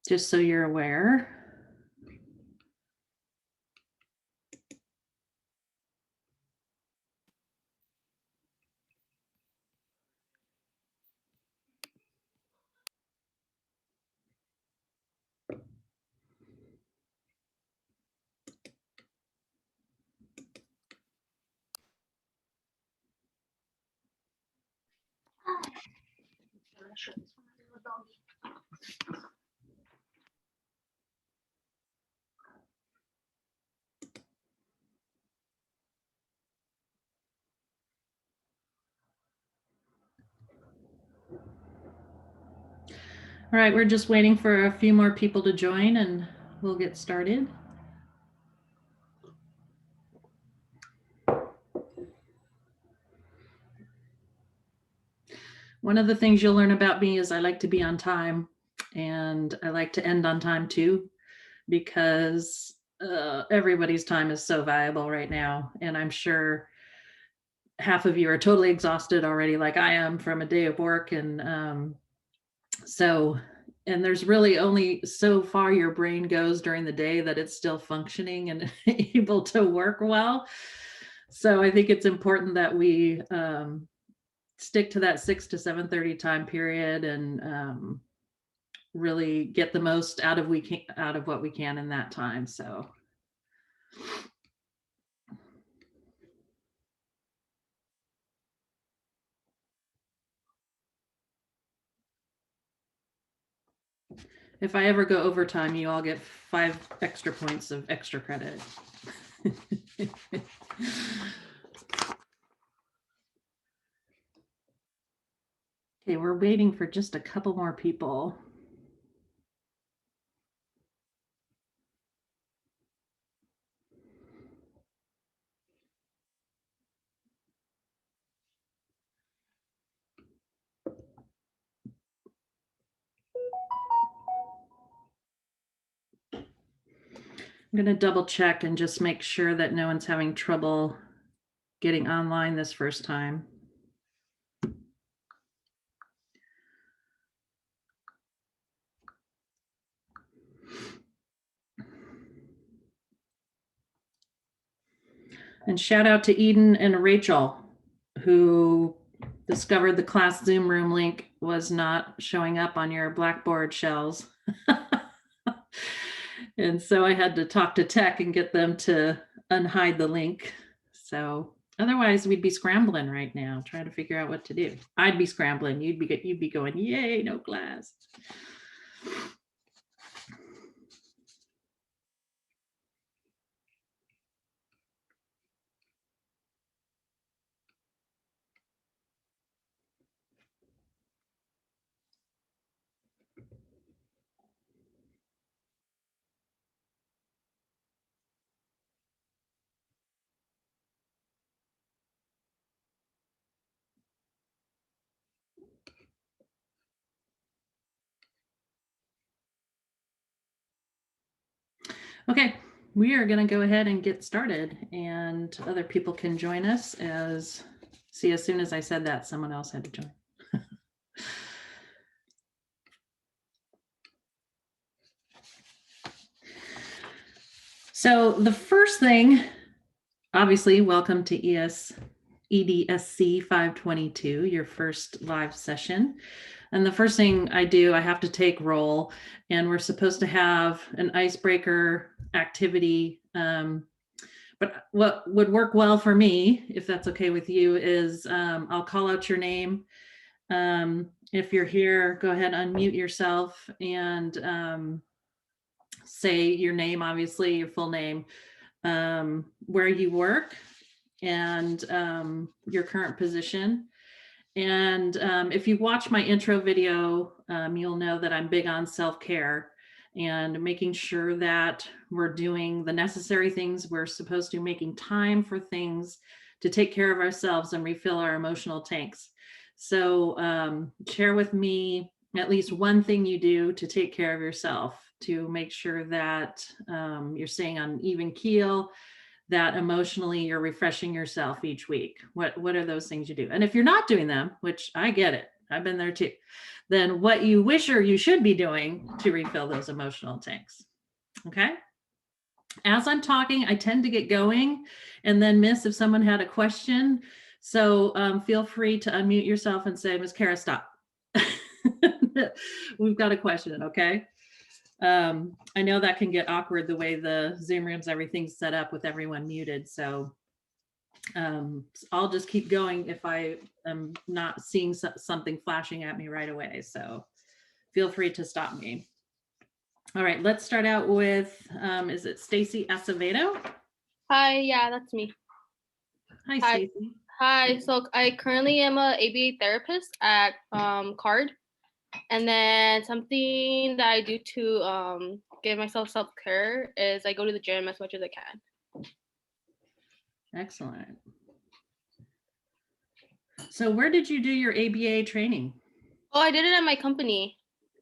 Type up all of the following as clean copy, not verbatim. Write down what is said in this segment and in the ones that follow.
just so you're aware. All right, we're just waiting for a few more people to join and we'll get started. One of the things you'll learn about me is I like to be on time, and I like to end on time too, because everybody's time is so valuable right now. And I'm sure half of you are totally exhausted already, like I am, from a day of work. And and there's really only so far your brain goes during the day that it's still functioning and able to work well. So I think it's important that we stick to that 6 to 7:30 time period and really get the most out of what we can in that time. So if I ever go overtime, you all get 5 extra points of extra credit. Okay, we're waiting for just a couple more people. I'm going to double check and just make sure that no one's having trouble getting online this first time. And shout out to Eden and Rachel, who discovered the class Zoom room link was not showing up on your Blackboard shells. And so I had to talk to tech and get them to unhide the link. So otherwise we'd be scrambling right now, trying to figure out what to do. I'd be scrambling. You'd be going, yay, no class. Okay, we are going to go ahead and get started, and other people can join us. As soon as I said that, someone else had to join. So the first thing, obviously, welcome to EDSC 522, your first live session. And the first thing I do, I have to take roll, and we're supposed to have an icebreaker activity. But what would work well for me, if that's okay with you, is I'll call out your name. If you're here, go ahead, unmute yourself and say your name, obviously your full name, where you work, and your current position. And if you watch my intro video, you'll know that I'm big on self-care and making sure that we're doing the necessary things we're supposed to, making time for things to take care of ourselves and refill our emotional tanks. So share with me at least one thing you do to take care of yourself, to make sure that you're staying on even keel, that emotionally you're refreshing yourself each week. What are those things you do? And if you're not doing them, which I get it, I've been there too. Then what you wish or you should be doing to refill those emotional tanks. Okay. As I'm talking, I tend to get going and then miss if someone had a question. So feel free to unmute yourself and say, Ms. Kara, stop. We've got a question, okay? I know that can get awkward the way the Zoom rooms, everything's set up with everyone muted. So I'll just keep going if I am not seeing something flashing at me right away. So feel free to stop me. All right, let's start out with, is it Stacy Acevedo? Hi, yeah, that's me. Hi, Stacy. Hi, so I currently am a ABA therapist at CARD. And then something that I do to give myself self-care is I go to the gym as much as I can. Excellent. So where did you do your ABA training? Oh, I did it at my company.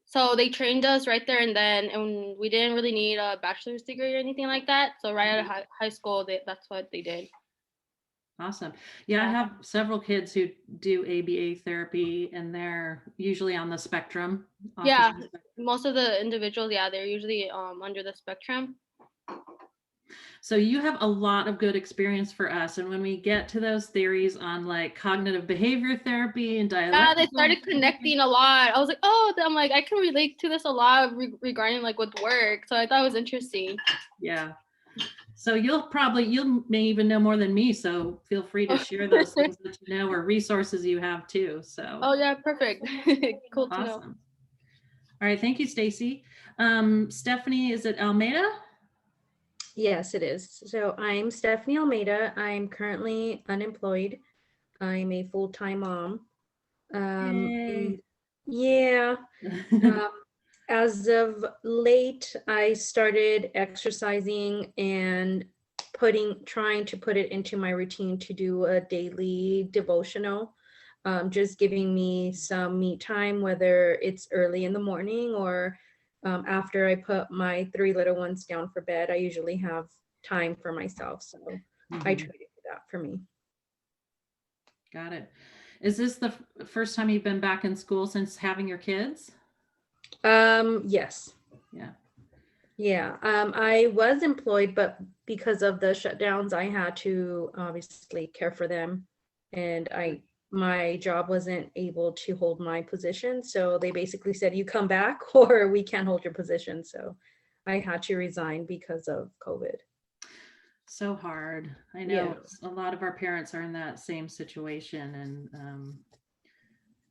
So they trained us right there and then, and we didn't really need a bachelor's degree or anything like that. So right out of high school, that's what they did. Awesome. Yeah, I have several kids who do ABA therapy and they're usually on the spectrum. Yeah, most of the individuals, yeah, they're usually under the spectrum. So you have a lot of good experience for us. And when we get to those theories on like cognitive behavior therapy and dialectical, they started connecting a lot. I was like, oh, I'm like, I can relate to this a lot regarding like with work. So I thought it was interesting. Yeah. So you may even know more than me. So feel free to share those things that you know or resources you have too. So. Oh yeah, perfect. Cool to know. Awesome. All right, thank you, Stacy. Stephanie, is it Almeida? Yes, it is. So I'm Stephanie Almeida. I'm currently unemployed. I'm a full-time mom. And yeah. As of late, I started exercising and trying to put it into my routine to do a daily devotional, just giving me some me time, whether it's early in the morning or after I put my 3 little ones down for bed. I usually have time for myself. So I try to do that for me. Got it. Is this the first time you've been back in school since having your kids? Yes. Yeah. Yeah. I was employed, but because of the shutdowns, I had to obviously care for them. And my job wasn't able to hold my position. So they basically said, you come back or we can't hold your position. So I had to resign because of COVID. So hard. I know a lot of our parents are in that same situation, and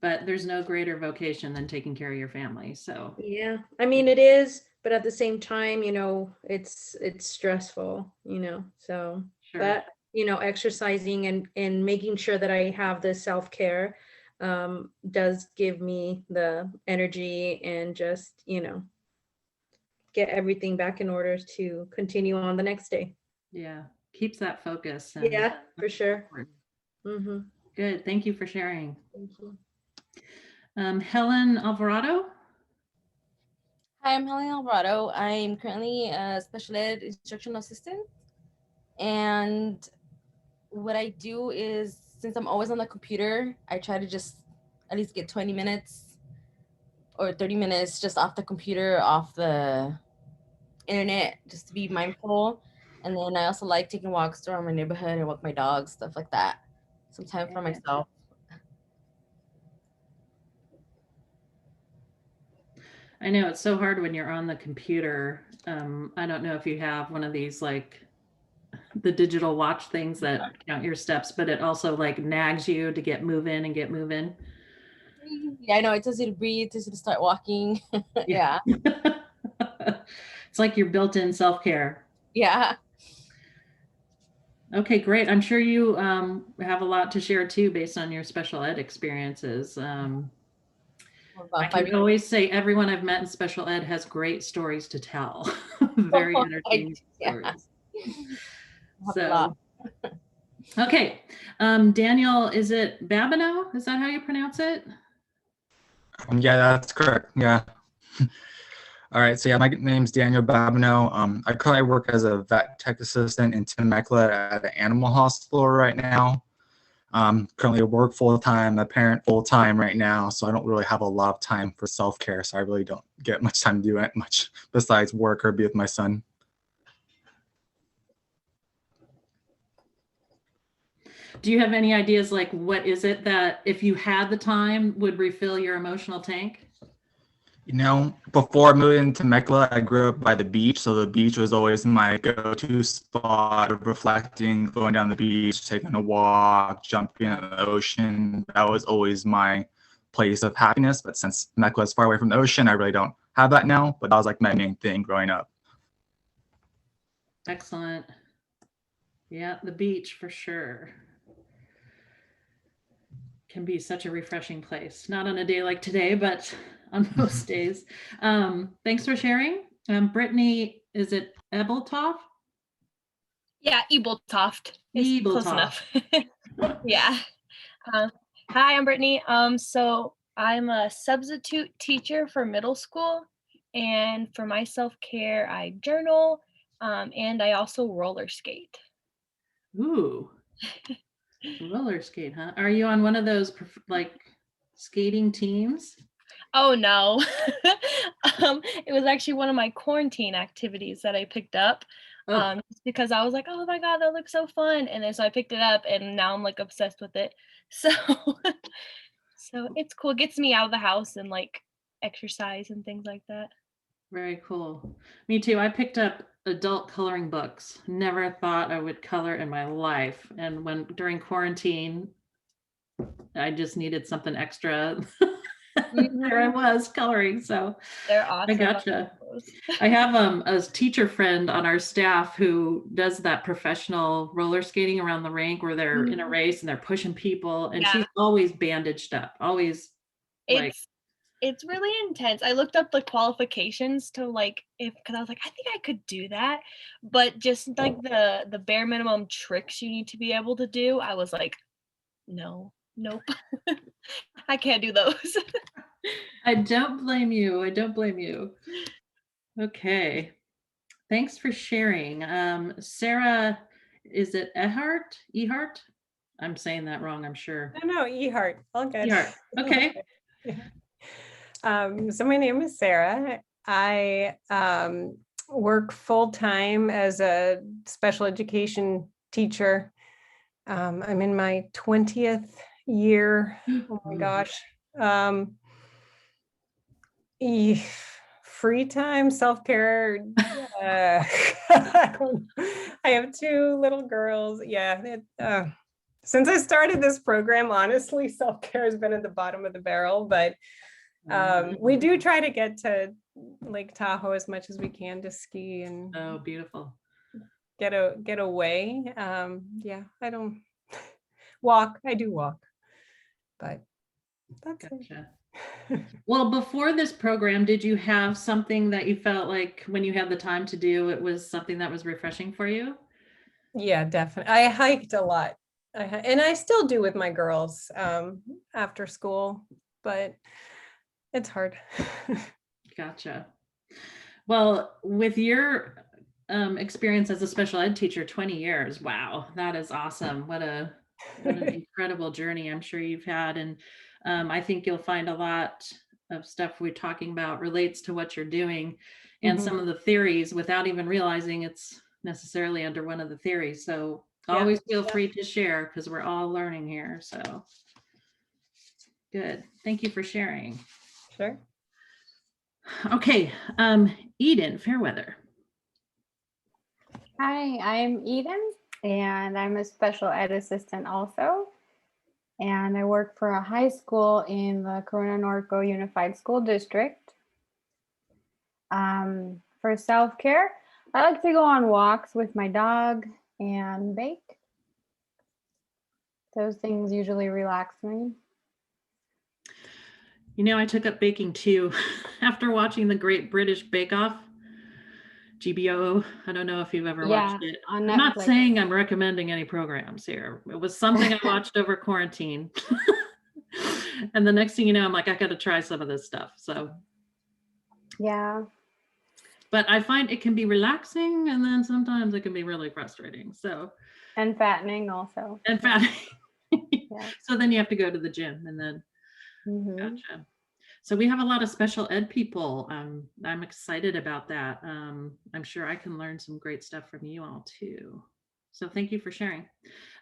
but there's no greater vocation than taking care of your family. So yeah, I mean it is, but at the same time, you know, it's stressful, you know. So sure. But you know, exercising and making sure that I have the self-care does give me the energy and just, you know, get everything back in order to continue on the next day. Yeah, keeps that focus. Yeah, for sure. Good. Thank you for sharing. Thank you. Helen Alvarado. Hi, I'm Helen Alvarado. I'm currently a special ed instructional assistant. And what I do is, since I'm always on the computer, I try to just at least get 20 minutes or 30 minutes just off the computer, off the internet, just to be mindful. And then I also like taking walks around my neighborhood and walk my dogs, stuff like that. Some time for myself. I know it's so hard when you're on the computer. I don't know if you have one of these like the digital watch things that count your steps, but it also like nags you to get moving and get moving. Yeah, I know. It tells you to breathe, it tells you to start walking. Yeah. It's like your built-in self-care. Yeah. Okay, great. I'm sure you have a lot to share too, based on your special ed experiences. I can always say everyone I've met in special ed has great stories to tell. Very entertaining stories. So, okay. Daniel, is it Babineau? Is that how you pronounce it? Yeah, that's correct. Yeah. All right. So yeah, my name's Daniel Babineau. I currently work as a vet tech assistant in Temecula at an animal hospital right now. Currently I work full time, a parent full time right now, so I don't really have a lot of time for self-care. So I really don't get much time to do it much besides work or be with my son. Do you have any ideas, like what is it that if you had the time would refill your emotional tank? You know, before moving to Mecca, I grew up by the beach, so the beach was always my go-to spot of reflecting, going down the beach, taking a walk, jumping in the ocean. That was always my place of happiness. But since Mecca is far away from the ocean, I really don't have that now. But that was like my main thing growing up. Excellent. Yeah, the beach for sure can be such a refreshing place. Not on a day like today, but on most days. Thanks for sharing. Brittany, is it Ebeltoft? Yeah, Ebeltoft is close Ebeltoft. enough. Yeah. Hi, I'm Brittany. So I'm a substitute teacher for middle school, and for my self-care, I journal, and I also roller skate. Ooh, roller skate, huh? Are you on one of those like skating teams? Oh no. It was actually one of my quarantine activities that I picked up. Oh, Just because I was like, oh my God, that looks so fun. And then so I picked it up and now I'm like obsessed with it. So so it's cool. It gets me out of the house and like exercise and things like that. very cool. Me too. I picked up adult coloring books. Never thought I would color in my life. And when during quarantine, I just needed something extra. There I was coloring. So They're I awesome. gotcha. I have a teacher friend on our staff who does that professional roller skating around the rink where they're in a race and they're pushing people, and Yeah. she's always bandaged up, always like, It's really intense. I looked up the qualifications to like if because I was like, I think I could do that. But just like the bare minimum tricks you need to be able to do, I was like, no, nope. I can't do those. I don't blame you. I don't blame you. Okay. Thanks for sharing. Sarah, is it Ehart? Ehart? I'm saying that wrong, I'm sure. No, Ehart, all good. Ehart. Okay. So my name is Sarah. I work full-time as a special education teacher. I'm in my 20th year. Oh my gosh. Free time, self-care. I have 2 little girls. Yeah. Since I started this program, honestly, self-care has been at the bottom of the barrel, but we do try to get to Lake Tahoe as much as we can to ski and Oh, beautiful. get away. Yeah, I don't walk. I do walk, but that's Gotcha. Well, before this program, did you have something that you felt like when you had the time to do, it was something that was refreshing for you? Yeah, definitely. I hiked a lot. And I still do with my girls after school, but it's hard. Gotcha. Well, with your experience as a special ed teacher, 20 years, wow, that is awesome. What an incredible journey I'm sure you've had. And I think you'll find a lot of stuff we're talking about relates to what you're doing and some of the theories without even realizing it's necessarily under one of the theories. So always feel free to share because we're all learning here. So good. Thank you for sharing. Sure. Okay, Eden, Fairweather. Hi, I'm Eden, and I'm a special ed assistant also. And I work for a high school in the Corona Norco Unified School District. For self-care, I like to go on walks with my dog and bake. Those things usually relax me. You know, I took up baking too after watching the Great British Bake Off, GBO. I don't know if you've ever watched it. On I'm not Netflix. saying I'm recommending any programs here. It was something I watched over quarantine. And the next thing you know, I'm like, I got to try some of this stuff. So, Yeah. but I find it can be relaxing and then sometimes it can be really frustrating. So, And fattening also. and fattening. Yeah. So then you have to go to the gym and then, Mhm. gotcha. So we have a lot of special ed people. I'm excited about that. I'm sure I can learn some great stuff from you all too. So thank you for sharing.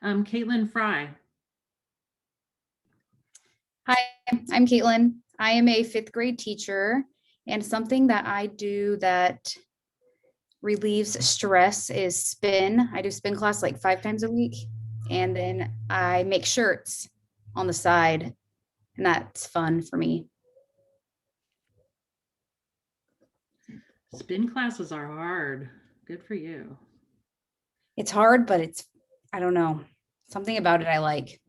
Caitlin Fry. Hi, I'm Caitlin. I am a fifth grade teacher, and something that I do that relieves stress is spin. I do spin class like 5 times a week, and then I make shirts on the side, and that's fun for me. Spin classes are hard. Good for you. It's hard, but I don't know, something about it I like.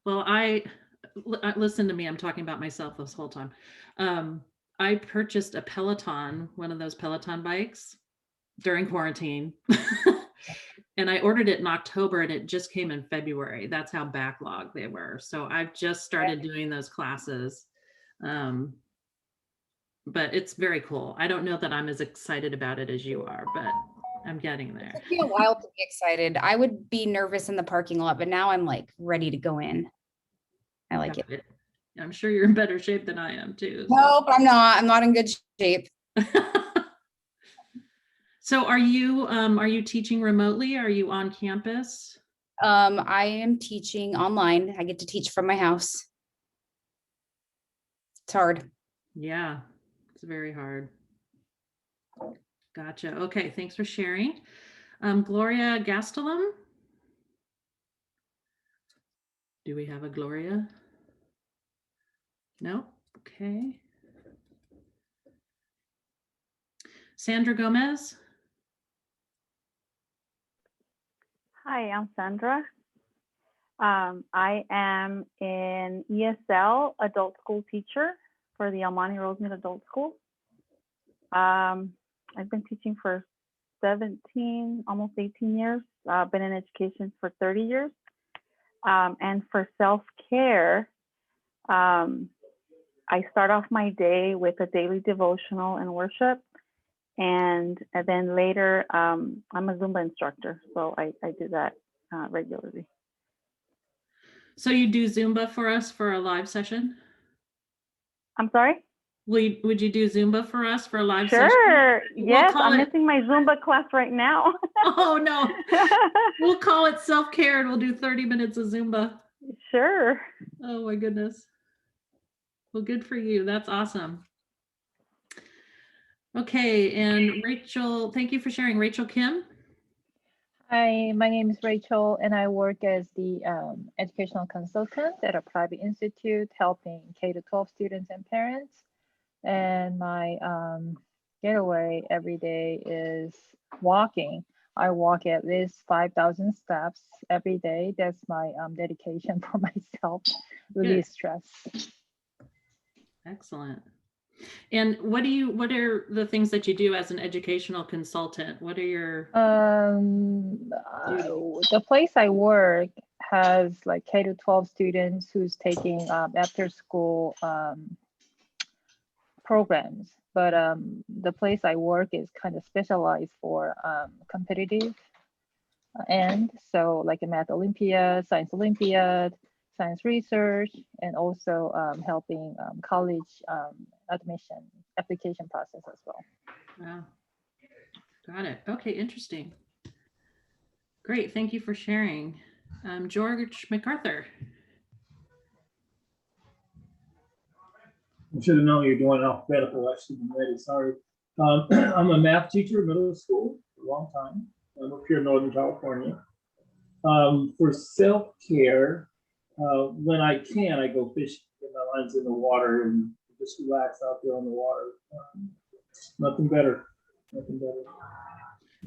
Well, listen to me. I'm talking about myself this whole time. I purchased a Peloton, one of those Peloton bikes during quarantine. And I ordered it in October and it just came in February. That's how backlogged they were. So I've just started doing those classes. But it's very cool. I don't know that I'm as excited about it as you are, but I'm getting there. It took me a while to be excited. I would be nervous in the parking lot, but now I'm like ready to go in. I like it. I'm sure you're in better shape than I am too. So. Nope, I'm not. I'm not in good shape. So are you teaching remotely? Are you on campus? I am teaching online. I get to teach from my house. It's hard. Yeah, it's very hard. Gotcha. Okay, thanks for sharing. Gloria Gastelum. Do we have a Gloria? No? Okay. Sandra Gomez. Hi, I'm Sandra. I am an ESL adult school teacher for the Almani Rosemead Adult School. I've been teaching for 17, almost 18 years. Been in education for 30 years. And for self-care, I start off my day with a daily devotional and worship. And then later, I'm a Zumba instructor, so I do that regularly. So you do Zumba for us for a live session? I'm sorry? Would you do Zumba for us for a live session? Sure. Yes, call I'm it- missing my Zumba class right now. Oh no. We'll call it self-care and we'll do 30 minutes of Zumba. Sure. Oh my goodness. Well, good for you. That's awesome. Okay, and Rachel, thank you for sharing. Rachel Kim. Hi, my name is Rachel, and I work as the educational consultant at a private institute helping K-12 students and parents. And my getaway every day is walking. I walk at least 5,000 steps every day. That's my dedication for myself, release stress. Excellent. And what are the things that you do as an educational consultant? What are your the place I work has like K-12 students who's taking after school programs, but the place I work is kind of specialized for competitive end, so like a math Olympiad, science Olympiad, science research, and also helping college admission application process as well. Wow. Got it. Okay, interesting. Great, thank you for sharing. George MacArthur. I should have known you're doing alphabetical. I should have been ready. Sorry. I'm a math teacher in middle school for a long time. I'm up here in Northern California. For self-care, when I can, I go fishing. Get my lines in the water and just relax out there on the water. Nothing better. Nothing better.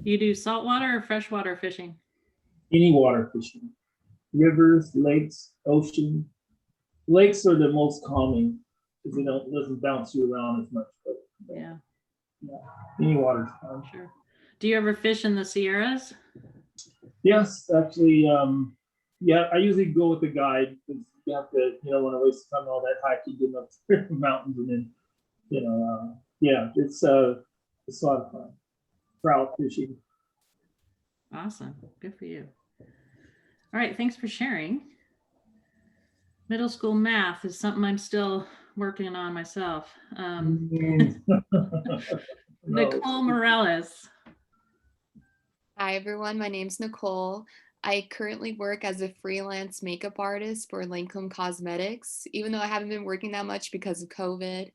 You do saltwater or freshwater fishing? Any water fishing. Rivers, lakes, ocean. Lakes are the most calming because it doesn't bounce you around as much. But yeah. Any water. Sure. Do you ever fish in the Sierras? Yes, actually. Yeah, I usually go with a guide because you have to, want to waste time on all that hiking, getting up the mountains, and then, yeah, it's a lot of fun. Trout fishing. Awesome. Good for you. All right. Thanks for sharing. Middle school math is something I'm still working on myself. Nicole Morales. Hi, everyone. My name's Nicole. I currently work as a freelance makeup artist for Lancome Cosmetics, even though I haven't been working that much because of COVID.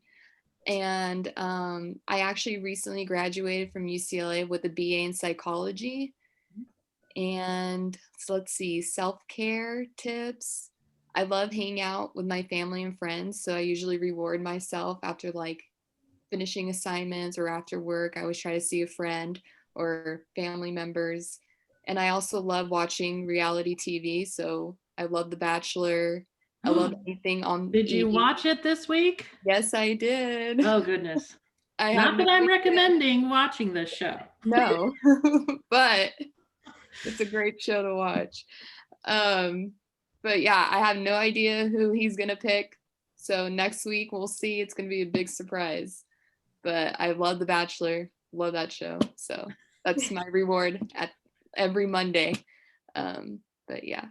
And I actually recently graduated from UCLA with a BA in psychology. And so let's see, self-care tips. I love hanging out with my family and friends. So I usually reward myself after like finishing assignments or after work. I always try to see a friend or family members. And I also love watching reality TV. So I love The Bachelor. I love anything on Did you ED. watch it this week? Yes, I did. Oh, goodness. I Not have that no I'm idea. recommending watching this show. No, but it's a great show to watch. But yeah, I have no idea who he's gonna pick. So next week we'll see. It's gonna be a big surprise. But I love The Bachelor. Love that show. So that's my reward at every Monday. But yeah,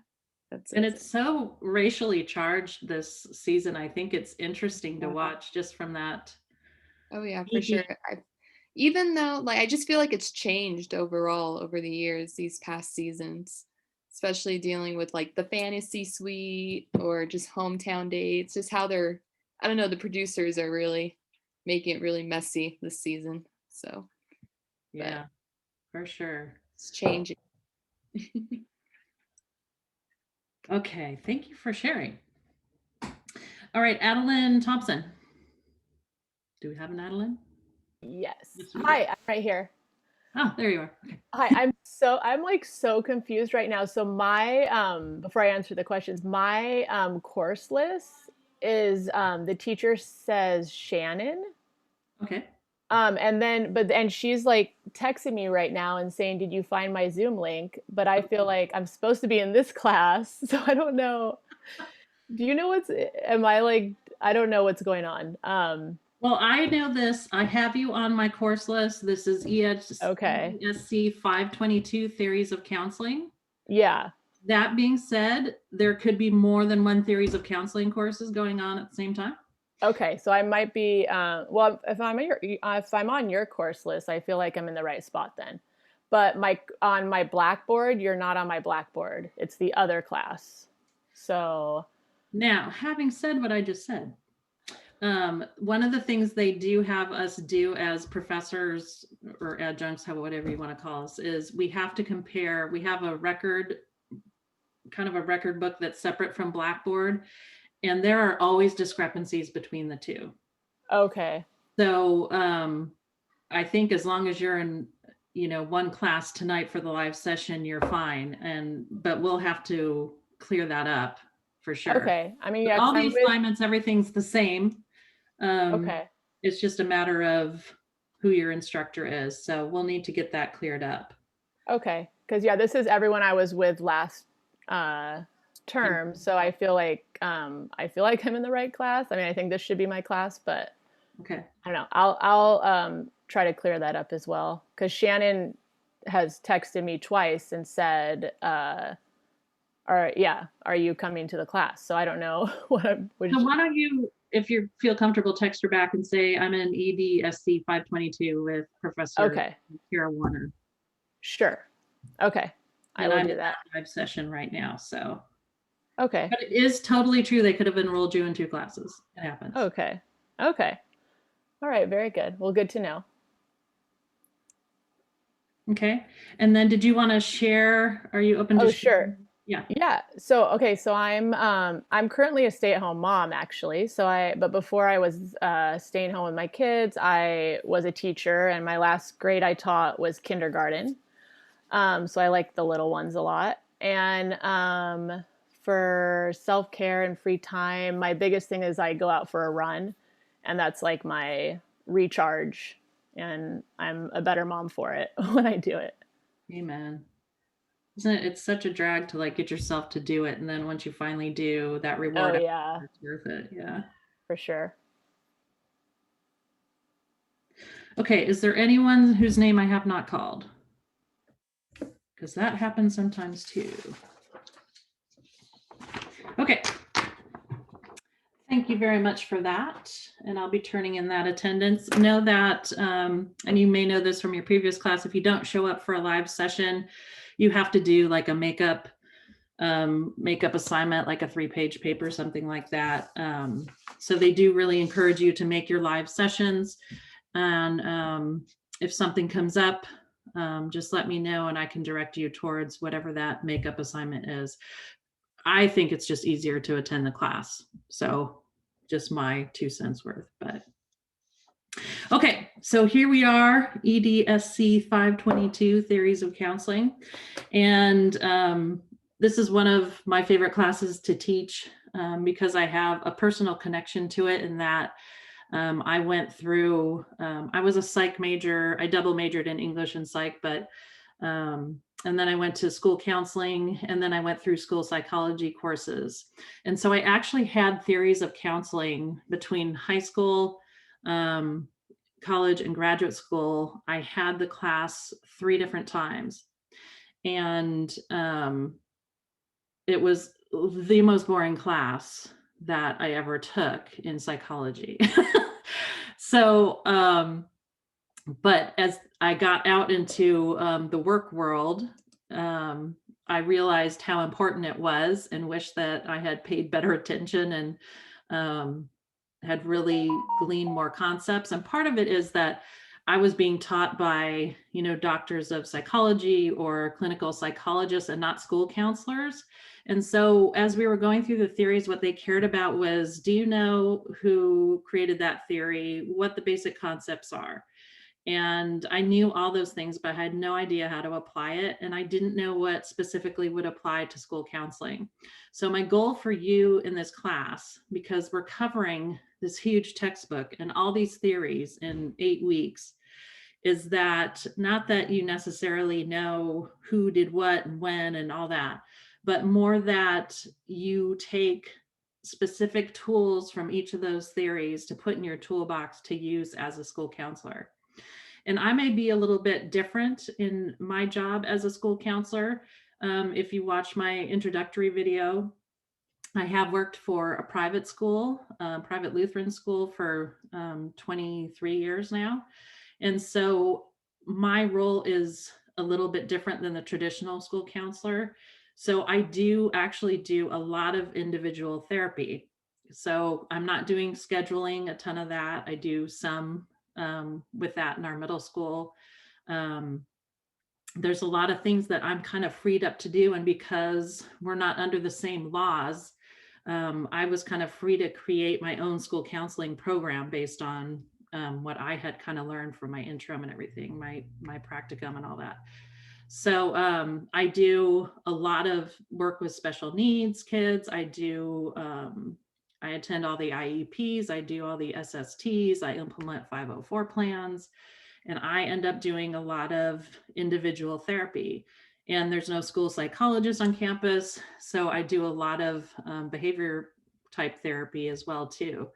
that's And it. it's so racially charged this season. I think it's interesting to watch just from that. Oh yeah, for sure. Even though like I just feel like it's changed overall over the years, these past seasons, especially dealing with like the fantasy suite or just hometown dates, just how they're, I don't know, the producers are really making it really messy this season. So Yeah, for sure. it's changing. Okay, thank you for sharing. All right, Adeline Thompson. Do we have an Adeline? Yes. Yes, we do. Hi, I'm right here. Oh, there you are. Okay. Hi, I'm like so confused right now. So my before I answer the questions, my course list is the teacher says Shannon. Okay. And she's like texting me right now and saying, "Did you find my Zoom link?" But I feel like I'm supposed to be in this class, so I don't know. Do you know am I like, I don't know what's going on. Well, I know this. I have you on my course list. This is Okay. EDSC 522 Theories of Counseling. Yeah. That being said, there could be more than one Theories of Counseling courses going on at the same time. Okay, so I might be well, if I'm on your course list, I feel like I'm in the right spot then. But on my Blackboard, you're not on my Blackboard. It's the other class. So now, having said what I just said, one of the things they do have us do as professors or adjuncts, whatever you want to call us, is we have to compare. We have a record, kind of a record book that's separate from Blackboard. And there are always discrepancies between the two. Okay. So I think as long as you're in, one class tonight for the live session, you're fine. But we'll have to clear that up for sure. Okay. I mean, yeah, all the assignments, everything's the same. Okay. It's just a matter of who your instructor is. So we'll need to get that cleared up. Okay. Because yeah, this is everyone I was with last term, so I feel like I'm in the right class. I mean, I think this should be my class, but okay, I don't know. I'll try to clear that up as well, because Shannon has texted me twice and said, "Are you coming to the class?" So I don't know what. So why don't you, if you feel comfortable, text her back and say, "I'm in EDSC 522 with Professor Kara Warner." Sure. Okay. And I'm in that live session right now, so. Okay. But it is totally true. They could have enrolled you in 2 classes. It happens. Okay. Okay. All right. Very good. Well, good to know. Okay. And then did you want to share? Are you open to? Oh, sure. Yeah. Yeah. So, okay. So I'm currently a stay-at-home mom, actually. But before I was staying home with my kids, I was a teacher, and my last grade I taught was kindergarten. So I like the little ones a lot. And for self-care and free time, my biggest thing is I go out for a run, and that's like my recharge, and I'm a better mom for it when I do it. Amen. Isn't it? It's such a drag to like get yourself to do it, and then once you finally do, that reward, it's worth it. Yeah, for sure. Okay, is there anyone whose name I have not called? Because that happens sometimes too. Okay. thank you very much for that. And I'll be turning in that attendance. Know that, and you may know this from your previous class, if you don't show up for a live session, you have to do like a makeup assignment, like a 3-page paper, something like that. So they do really encourage you to make your live sessions. And if something comes up, just let me know and I can direct you towards whatever that makeup assignment is. I think it's just easier to attend the class. So just my 2 cents worth, but okay. So here we are, EDSC 522, Theories of Counseling. And this is one of my favorite classes to teach because I have a personal connection to it in that I went through, I was a psych major, I double majored in English and psych, but and then I went to school counseling, and then I went through school psychology courses. And so I actually had theories of counseling between high school, college, and graduate school. I had the class 3 different times. And it was the most boring class that I ever took in psychology. So, but as I got out into the work world, I realized how important it was and wish that I had paid better attention and had really gleaned more concepts. And part of it is that I was being taught by, doctors of psychology or clinical psychologists and not school counselors. And so as we were going through the theories, what they cared about was, do you know who created that theory, what the basic concepts are? And I knew all those things, but I had no idea how to apply it. And I didn't know what specifically would apply to school counseling. So my goal for you in this class, because we're covering this huge textbook and all these theories in 8 weeks, is that not that you necessarily know who did what and when and all that, but more that you take specific tools from each of those theories to put in your toolbox to use as a school counselor. And I may be a little bit different in my job as a school counselor. If you watch my introductory video, I have worked for a private school, private Lutheran school for 23 years now. And so my role is a little bit different than the traditional school counselor. So I do actually do a lot of individual therapy. So I'm not doing scheduling, a ton of that. I do some with that in our middle school. There's a lot of things that I'm kind of freed up to do. And because we're not under the same laws, I was kind of free to create my own school counseling program based on what I had kind of learned from my interim and everything, my practicum and all that. So I do a lot of work with special needs kids. I attend all the IEPs, I do all the SSTs, I implement 504 plans, and I end up doing a lot of individual therapy. And there's no school psychologist on campus, so I do a lot of behavior type therapy as well too.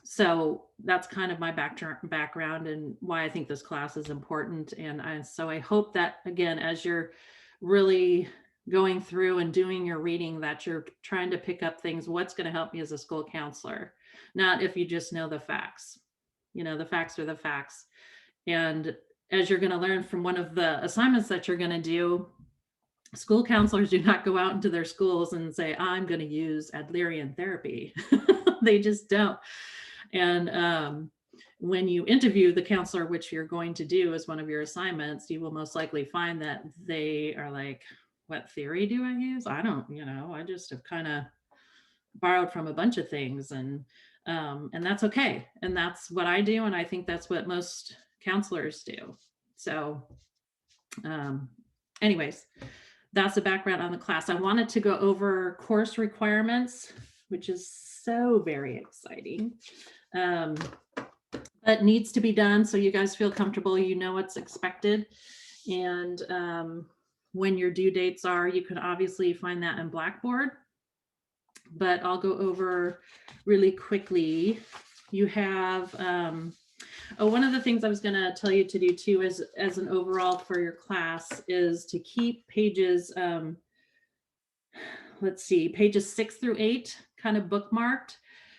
So that's kind of my background and why I think this class is important. And so I hope that, again, as you're really going through and doing your reading, that you're trying to pick up things, what's going to help me as a school counselor, not if you just know the facts. The facts are the facts. And as you're going to learn from one of the assignments that you're going to do, school counselors do not go out into their schools and say, I'm going to use Adlerian therapy. They just don't. And when you interview the counselor, which you're going to do as one of your assignments, you will most likely find that they are like, what theory do I use? I don't, I just have kind of borrowed from a bunch of things, and that's okay. And that's what I do. And I think that's what most counselors do. So anyways, that's the background on the class. I wanted to go over course requirements, which is so very exciting, but needs to be done so you guys feel comfortable, what's expected. And when your due dates are, you can obviously find that in Blackboard, but I'll go over really quickly. You have, one of the things I was going to tell you to do too is, as an overall for your class, is to keep pages, pages 6 through 8 kind of bookmarked,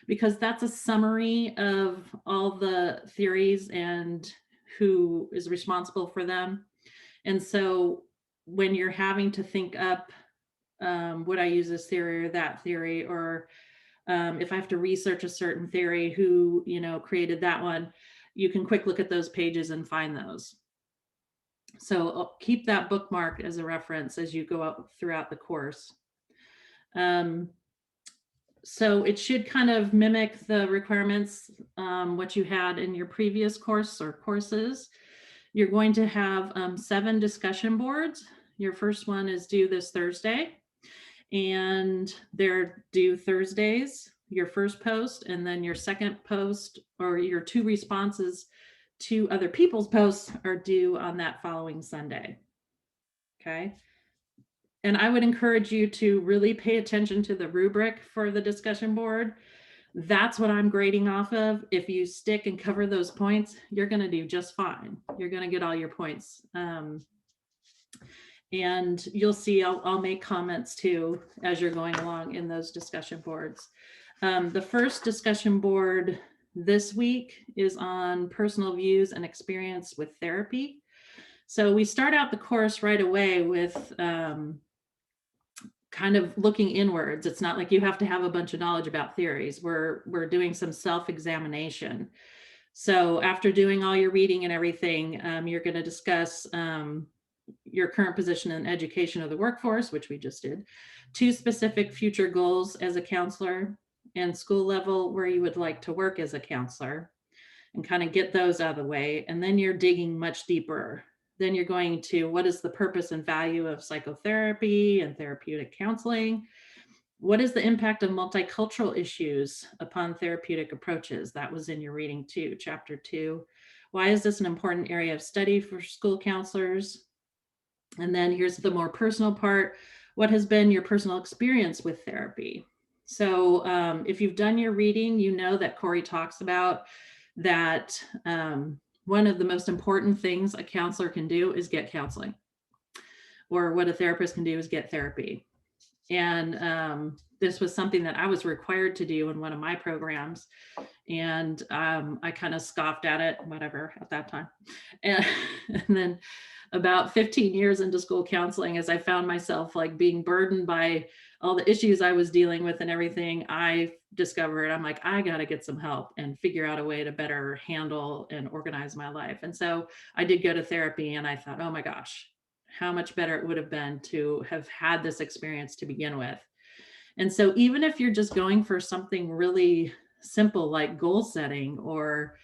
because that's a summary of all the theories and who is responsible for them. And so when you're having to think up, would I use this theory or that theory, or if I have to research a certain theory, who, created that one, you can quick look at those pages and find those. So keep that bookmark as a reference as you go out throughout the course. So it should kind of mimic the requirements, what you had in your previous course or courses. You're going to have 7 discussion boards. Your first one is due this Thursday, and they're due Thursdays, your first post, and then your second post or your 2 responses to other people's posts are due on that following Sunday. Okay. And I would encourage you to really pay attention to the rubric for the discussion board. That's what I'm grading off of. If you stick and cover those points, you're going to do just fine. You're going to get all your points. And you'll see, I'll make comments too as you're going along in those discussion boards. The first discussion board this week is on personal views and experience with therapy. So we start out the course right away with kind of looking inwards. It's not like you have to have a bunch of knowledge about theories. We're doing some self-examination. So after doing all your reading and everything, you're going to discuss your current position in education of the workforce, which we just did, 2 specific future goals as a counselor, and school level where you would like to work as a counselor, and kind of get those out of the way. And then you're digging much deeper. Then you're going to, what is the purpose and value of psychotherapy and therapeutic counseling? What is the impact of multicultural issues upon therapeutic approaches? That was in your reading too, chapter 2. Why is this an important area of study for school counselors? And then here's the more personal part. What has been your personal experience with therapy? So if you've done your reading, you know that Corey talks about that one of the most important things a counselor can do is get counseling, or what a therapist can do is get therapy. And this was something that I was required to do in one of my programs. And I kind of scoffed at it, whatever, at that time. And then about 15 years into school counseling, as I found myself like being burdened by all the issues I was dealing with and everything, I discovered, I'm like, I got to get some help and figure out a way to better handle and organize my life. And so I did go to therapy, and I thought, oh my gosh, how much better it would have been to have had this experience to begin with. And so even if you're just going for something really simple like goal setting, or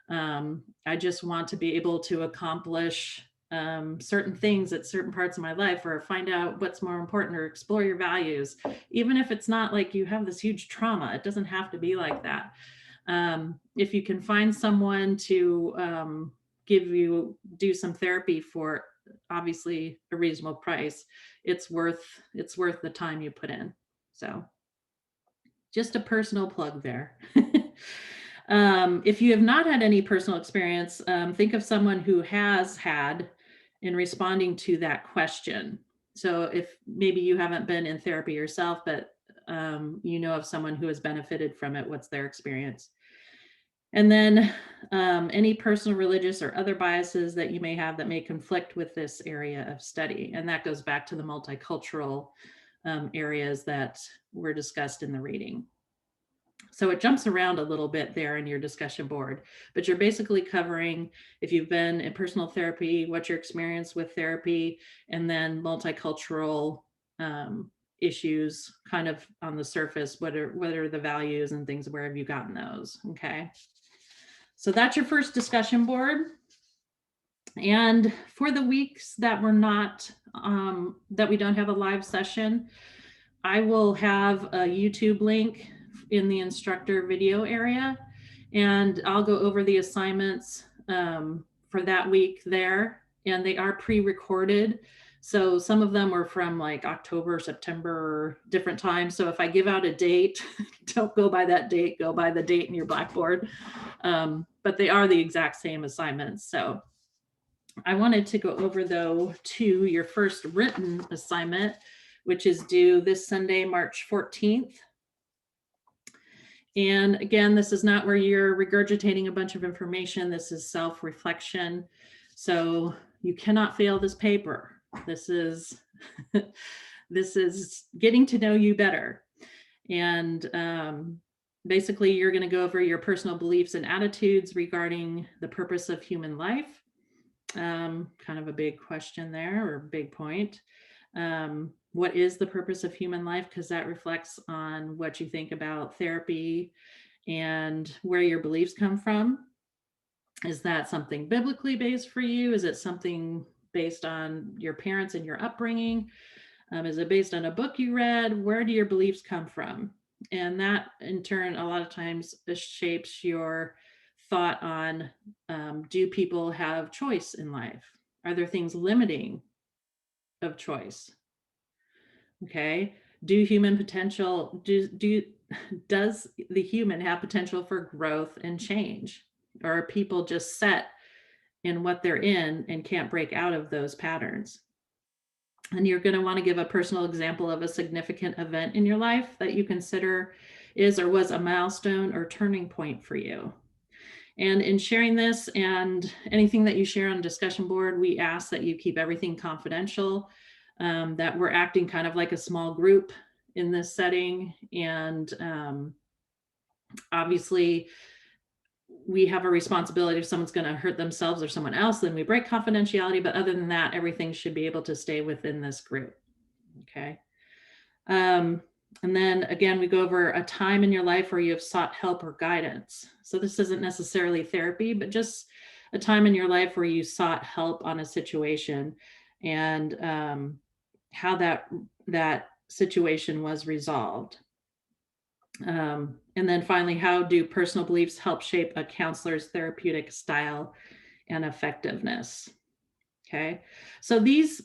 I just want to be able to accomplish certain things at certain parts of my life, or find out what's more important, or explore your values, even if it's not like you have this huge trauma, it doesn't have to be like that. If you can find someone to do some therapy for obviously a reasonable price, it's worth the time you put in. So just a personal plug there. If you have not had any personal experience, think of someone who has had in responding to that question. So if maybe you haven't been in therapy yourself, but you know of someone who has benefited from it, what's their experience? And then any personal, religious, or other biases that you may have that may conflict with this area of study. And that goes back to the multicultural areas that were discussed in the reading. So it jumps around a little bit there in your discussion board, but you're basically covering, if you've been in personal therapy, what's your experience with therapy, and then multicultural issues kind of on the surface, what are the values and things, where have you gotten those? Okay. So that's your first discussion board. And for the weeks that we're not, that we don't have a live session, I will have a YouTube link in the instructor video area, and I'll go over the assignments for that week there, and they are pre-recorded. So some of them were from like October, September, different times. So if I give out a date, don't go by that date, go by the date in your Blackboard. But they are the exact same assignments. So I wanted to go over though to your first written assignment, which is due this Sunday, March 14th. And again, this is not where you're regurgitating a bunch of information. This is self-reflection. So you cannot fail this paper. This is this is getting to know you better. And basically, you're going to go over your personal beliefs and attitudes regarding the purpose of human life. Kind of a big question there, or big point. What is the purpose of human life? Because that reflects on what you think about therapy and where your beliefs come from. Is that something biblically based for you? Is it something based on your parents and your upbringing? Is it based on a book you read? Where do your beliefs come from? And that in turn, a lot of times shapes your thought on, do people have choice in life? Are there things limiting of choice? Okay. Does the human have potential for growth and change? Or are people just set in what they're in and can't break out of those patterns? And you're going to want to give a personal example of a significant event in your life that you consider is or was a milestone or turning point for you. And in sharing this and anything that you share on discussion board, we ask that you keep everything confidential, that we're acting kind of like a small group in this setting. And obviously, we have a responsibility if someone's going to hurt themselves or someone else, then we break confidentiality. But other than that, everything should be able to stay within this group. Okay. And then again, we go over a time in your life where you have sought help or guidance. So this isn't necessarily therapy, but just a time in your life where you sought help on a situation and how that situation was resolved. And then finally, how do personal beliefs help shape a counselor's therapeutic style and effectiveness? Okay, so these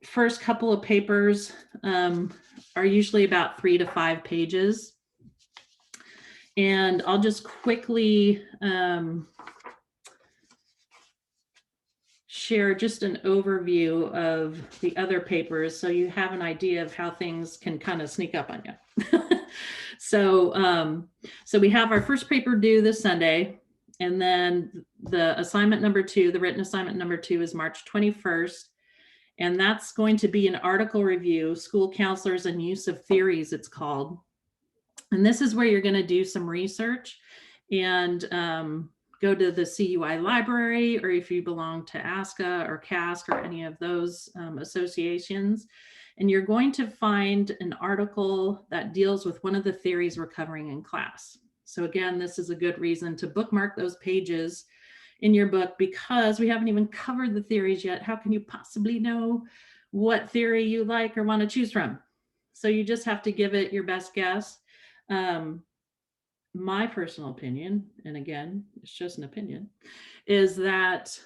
first couple of papers are usually about 3 to 5 pages. And I'll just quickly share just an overview of the other papers so you have an idea of how things can kind of sneak up on you. So we have our first paper due this Sunday, and then the assignment number 2, the written assignment number 2 is March 21st. And that's going to be an article review, School Counselors and Use of Theories, it's called. And this is where you're going to do some research and go to the CUI library, or if you belong to ASCA or CASC or any of those associations, and you're going to find an article that deals with one of the theories we're covering in class. So again, this is a good reason to bookmark those pages in your book, because we haven't even covered the theories yet. How can you possibly know what theory you like or want to choose from? So you just have to give it your best guess. My personal opinion, and again, it's just an opinion, is that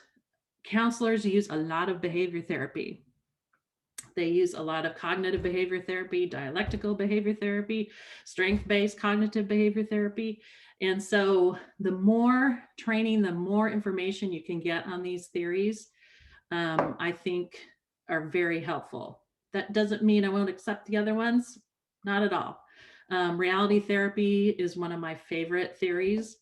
counselors use a lot of behavior therapy. They use a lot of cognitive behavior therapy, dialectical behavior therapy, strength-based cognitive behavior therapy. And so the more training, the more information you can get on these theories, I think are very helpful. That doesn't mean I won't accept the other ones, not at all. Reality therapy is one of my favorite theories.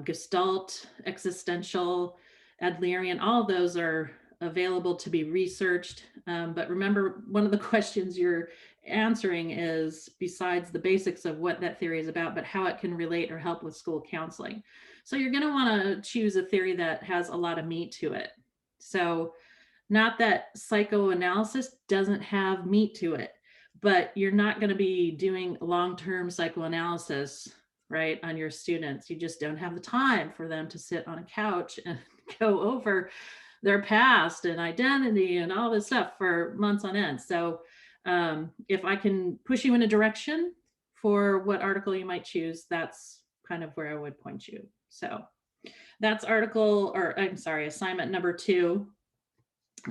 Gestalt, existential, Adlerian, all of those are available to be researched. But remember, one of the questions you're answering is, besides the basics of what that theory is about, but how it can relate or help with school counseling. So you're going to want to choose a theory that has a lot of meat to it. So not that psychoanalysis doesn't have meat to it, but you're not going to be doing long-term psychoanalysis, right, on your students. You just don't have the time for them to sit on a couch and go over their past and identity and all this stuff for months on end. So if I can push you in a direction for what article you might choose, that's kind of where I would point you. So that's assignment number 2,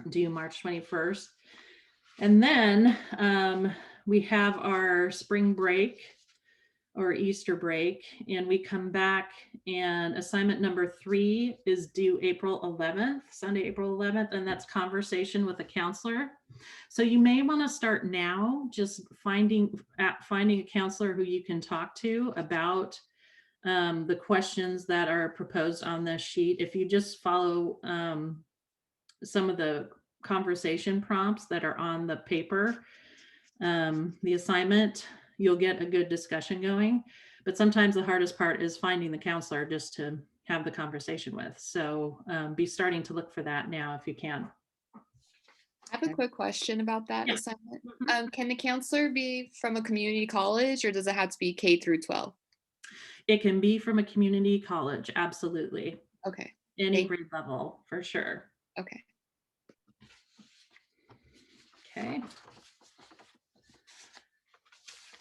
due March 21st. And then we have our spring break or Easter break, and we come back, and assignment number 3 is due April 11th, Sunday, April 11th, and that's conversation with a counselor. So you may want to start now, just finding a counselor who you can talk to about the questions that are proposed on this sheet. If you just follow some of the conversation prompts that are on the paper, the assignment, you'll get a good discussion going. But sometimes the hardest part is finding the counselor just to have the conversation with. So be starting to look for that now if you can. I have a quick question about that assignment. Can the counselor be from a community college, or does it have to be K through 12? It can be from a community college, absolutely. Okay. Any grade level, for sure. Okay. Okay.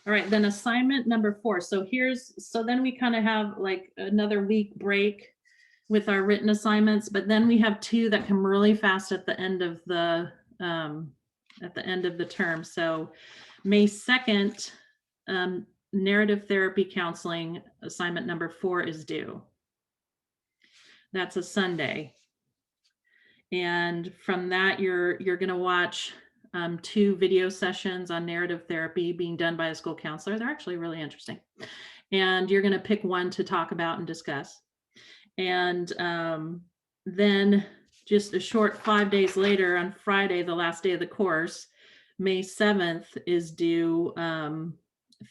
All right, then assignment number 4. So then we kind of have like another week break with our written assignments, but then we have 2 that come really fast at the end of the term. So May 2nd, narrative therapy counseling assignment number 4 is due. That's a Sunday. And from that, you're going to watch 2 video sessions on narrative therapy being done by a school counselor. They're actually really interesting. And you're going to pick one to talk about and discuss. And then just a short 5 days later, on Friday, the last day of the course, May 7th, is due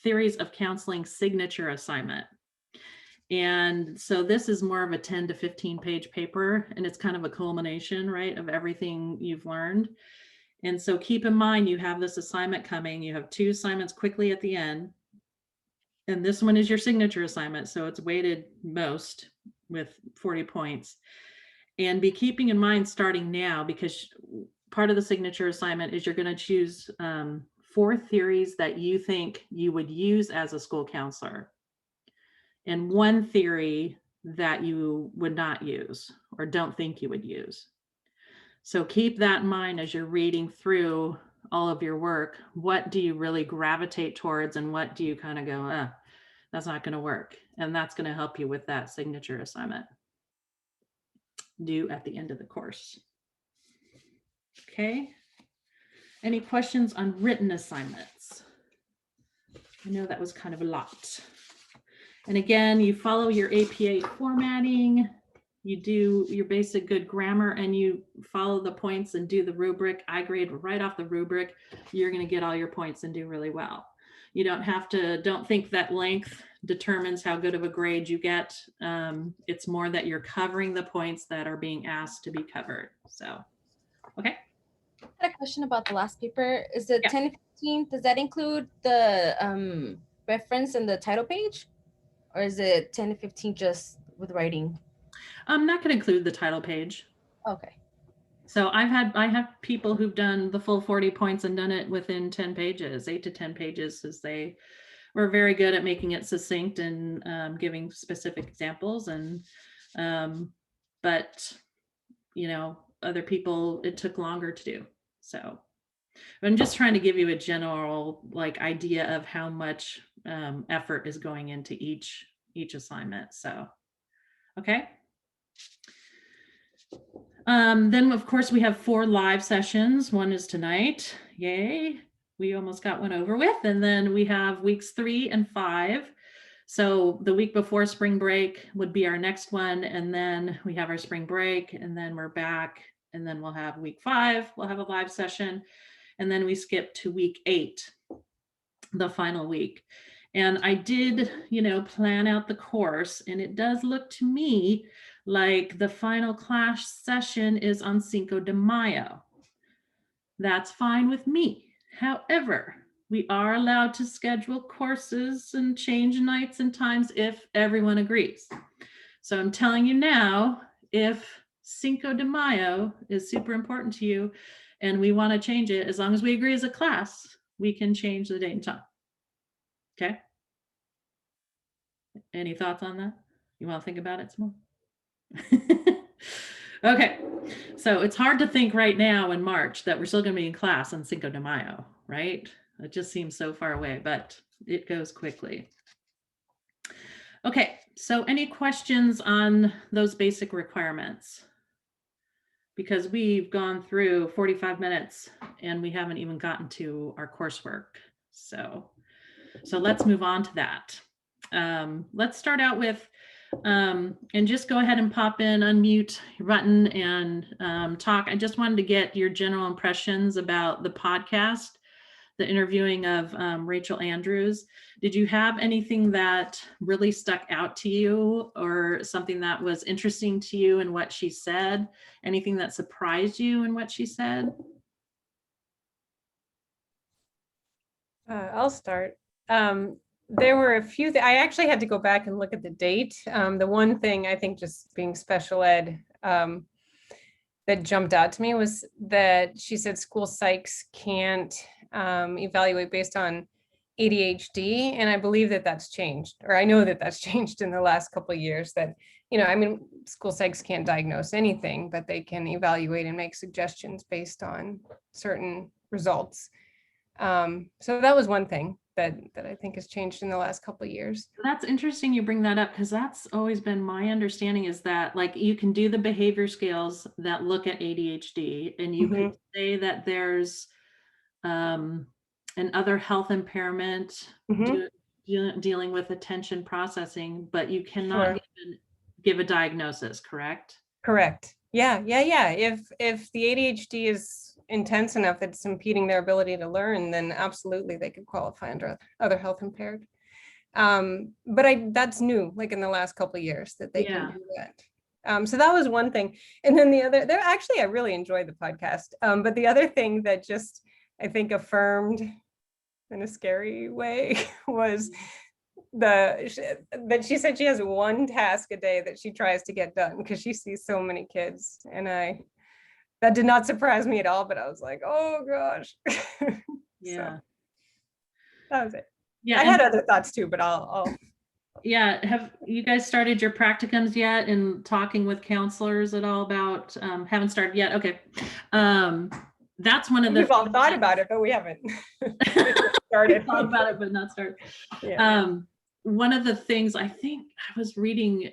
Theories of Counseling signature assignment. And so this is more of a 10 to 15 page paper, and it's kind of a culmination, right, of everything you've learned. And so keep in mind, you have this assignment coming. You have 2 assignments quickly at the end. And this one is your signature assignment. So it's weighted most with 40 points. And be keeping in mind starting now, because part of the signature assignment is you're going to choose 4 theories that you think you would use as a school counselor, and 1 theory that you would not use or don't think you would use. So keep that in mind as you're reading through all of your work. What do you really gravitate towards, and what do you kind of go, that's not going to work? And that's going to help you with that signature assignment due at the end of the course. Okay. Any questions on written assignments? I know that was kind of a lot. And again, you follow your APA formatting. You do your basic good grammar, and you follow the points and do the rubric. I grade right off the rubric. You're going to get all your points and do really well. You don't think that length determines how good of a grade you get. It's more that you're covering the points that are being asked to be covered. So, okay. I had a question about the last paper. Is it 10 to 15? Does that include the reference in the title page? Or is it 10 to 15 just with writing? I'm not going to include the title page. Okay. So I have people who've done the full 40 points and done it within 10 pages, 8 to 10 pages, as they were very good at making it succinct and giving specific examples. And but other people, it took longer to do. So I'm just trying to give you a general idea of how much effort is going into each assignment. So, okay. Then of course we have 4 live sessions. One is tonight. Yay. We almost got one over with. And then we have weeks 3 and 5. So the week before spring break would be our next one. And then we have our spring break, and then we're back, and then we'll have week 5. We'll have a live session. And then we skip to week 8, the final week. And I did, plan out the course, and it does look to me like the final class session is on Cinco de Mayo. That's fine with me. However, we are allowed to schedule courses and change nights and times if everyone agrees. So I'm telling you now, if Cinco de Mayo is super important to you and we want to change it, as long as we agree as a class, we can change the date and time. Okay. Any thoughts on that? You want to think about it some more? Okay. So it's hard to think right now in March that we're still going to be in class on Cinco de Mayo, right? It just seems so far away, but it goes quickly. Okay, so any questions on those basic requirements? Because we've gone through 45 minutes and we haven't even gotten to our coursework. So let's move on to that. Let's start out with, and just go ahead and pop in, unmute your button and talk. I just wanted to get your general impressions about the podcast, the interviewing of Rachel Andrews. Did you have anything that really stuck out to you or something that was interesting to you in what she said? Anything that surprised you in what she said? I'll start. There were a few, I actually had to go back and look at the date. The one thing I think, just being special ed, that jumped out to me was that she said school psychs can't evaluate based on ADHD. And I believe that that's changed, or I know that that's changed in the last couple of years, that, you know, I mean, school psychs can't diagnose anything, but they can evaluate and make suggestions based on certain results. So that was one thing that I think has changed in the last couple of years. That's interesting you bring that up, because that's always been my understanding, is that like you can do the behavior scales that look at ADHD, and you could say that there's an other health impairment dealing with attention processing, but you cannot give a diagnosis, correct? Correct. Yeah. If the ADHD is intense enough that it's impeding their ability to learn, then absolutely they could qualify under other health impaired. But that's new, like in the last couple of years, that they can do that. So that was one thing. And then the other, I really enjoyed the podcast. But the other thing that just, I think, affirmed in a scary way was that she said she has one task a day that she tries to get done because she sees so many kids. And that did not surprise me at all, but I was like, oh gosh. Yeah. So, that was it. Yeah. I had other thoughts too, but I'll. Yeah. Have you guys started your practicums yet and talking with counselors at all about, haven't started yet? Okay. That's one of the. We've all thought about it, but we haven't started. Thought about it, but not started. Yeah. One of the things, I think I was reading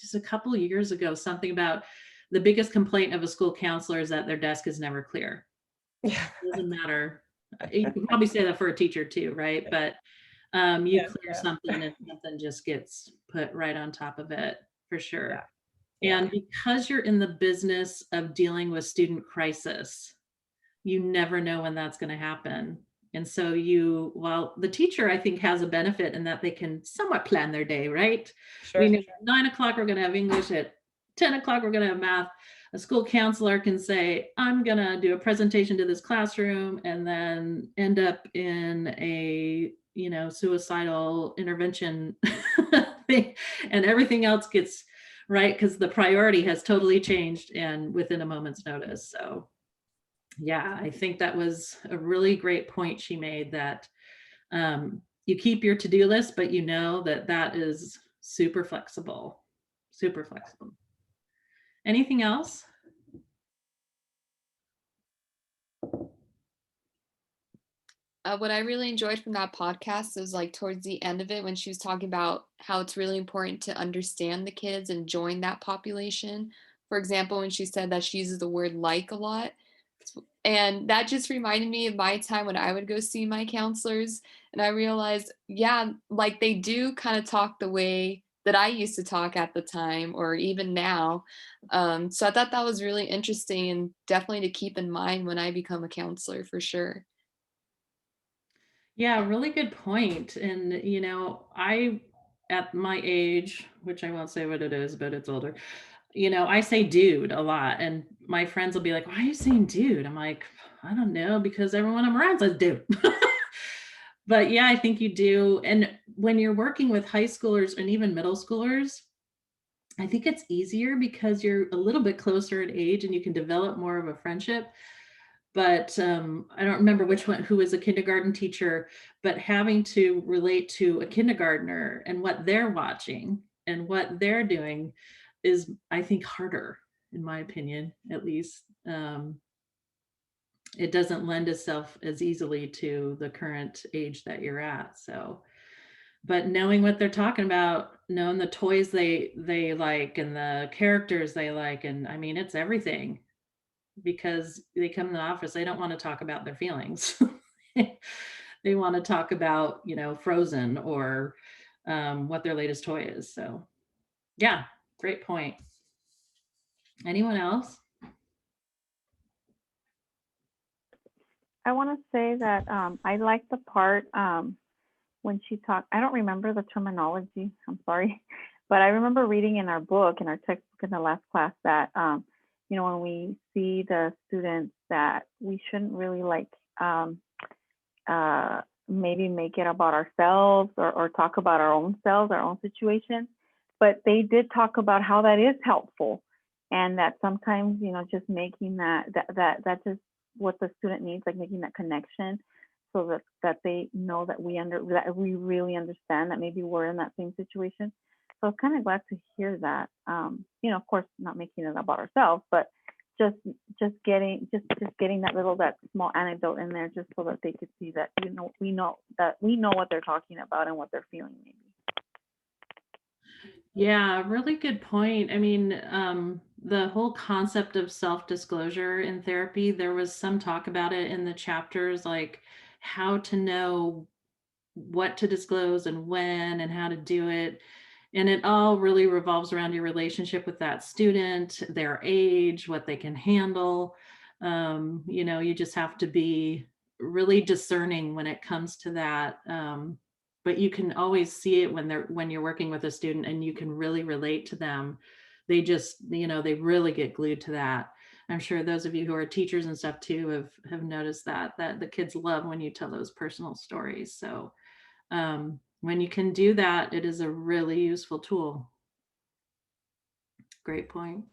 just a couple of years ago, something about the biggest complaint of a school counselor is that their desk is never clear. Yeah. It doesn't matter. You can probably say that for a teacher too, right? But you clear something and something just gets put right on top of it, for sure. Yeah. And because you're in the business of dealing with student crisis, you never know when that's going to happen. And so the teacher, I think, has a benefit in that they can somewhat plan their day, right? Sure. We know at 9 o'clock, we're going to have English. At 10 o'clock, we're going to have math. A school counselor can say, I'm going to do a presentation to this classroom and then end up in a, suicidal intervention thing, and everything else gets right because the priority has totally changed and within a moment's notice. So yeah, I think that was a really great point she made, that you keep your to-do list, but you know that is super flexible, super flexible. Anything else? What I really enjoyed from that podcast was like towards the end of it, when she was talking about how it's really important to understand the kids and join that population. For example, when she said that she uses the word like a lot. And that just reminded me of my time when I would go see my counselors. And I realized, like they do kind of talk the way that I used to talk at the time, or even now. So I thought that was really interesting and definitely to keep in mind when I become a counselor, for sure. Yeah, really good point. And, I, at my age, which I won't say what it is, but it's older, I say dude a lot, and my friends will be like, why are you saying dude? I'm like, I don't know, because everyone I'm around says dude. But yeah, I think you do. And when you're working with high schoolers and even middle schoolers, I think it's easier because you're a little bit closer in age and you can develop more of a friendship. But I don't remember who was a kindergarten teacher, but having to relate to a kindergartner and what they're watching and what they're doing is, I think, harder, in my opinion, at least. It doesn't lend itself as easily to the current age that you're at. So but knowing what they're talking about, knowing the toys they like and the characters they like, and I mean, it's everything, because they come in the office, they don't want to talk about their feelings. They want to talk about, Frozen or what their latest toy is. So yeah, great point. Anyone else? I want to say that I like the part when she talked. I don't remember the terminology. I'm sorry, but I remember reading in our book, in our textbook in the last class, that when we see the students, that we shouldn't really maybe make it about ourselves or talk about our own selves, our own situation. But they did talk about how that is helpful, and that sometimes just making that's just what the student needs, like making that connection, so that they know that that we really understand that maybe we're in that same situation. So I was kind of glad to hear that. Of course, not making it about ourselves, but just getting that small anecdote in there, just so that they could see that we know what they're talking about and what they're feeling maybe. Yeah, really good point. I mean, the whole concept of self-disclosure in therapy, there was some talk about it in the chapters, like how to know what to disclose and when and how to do it. And it all really revolves around your relationship with that student, their age, what they can handle. You just have to be really discerning when it comes to that. But you can always see it when you're working with a student and you can really relate to them. They just, they really get glued to that. I'm sure those of you who are teachers and stuff too have noticed that the kids love when you tell those personal stories. So when you can do that, it is a really useful tool. Great point.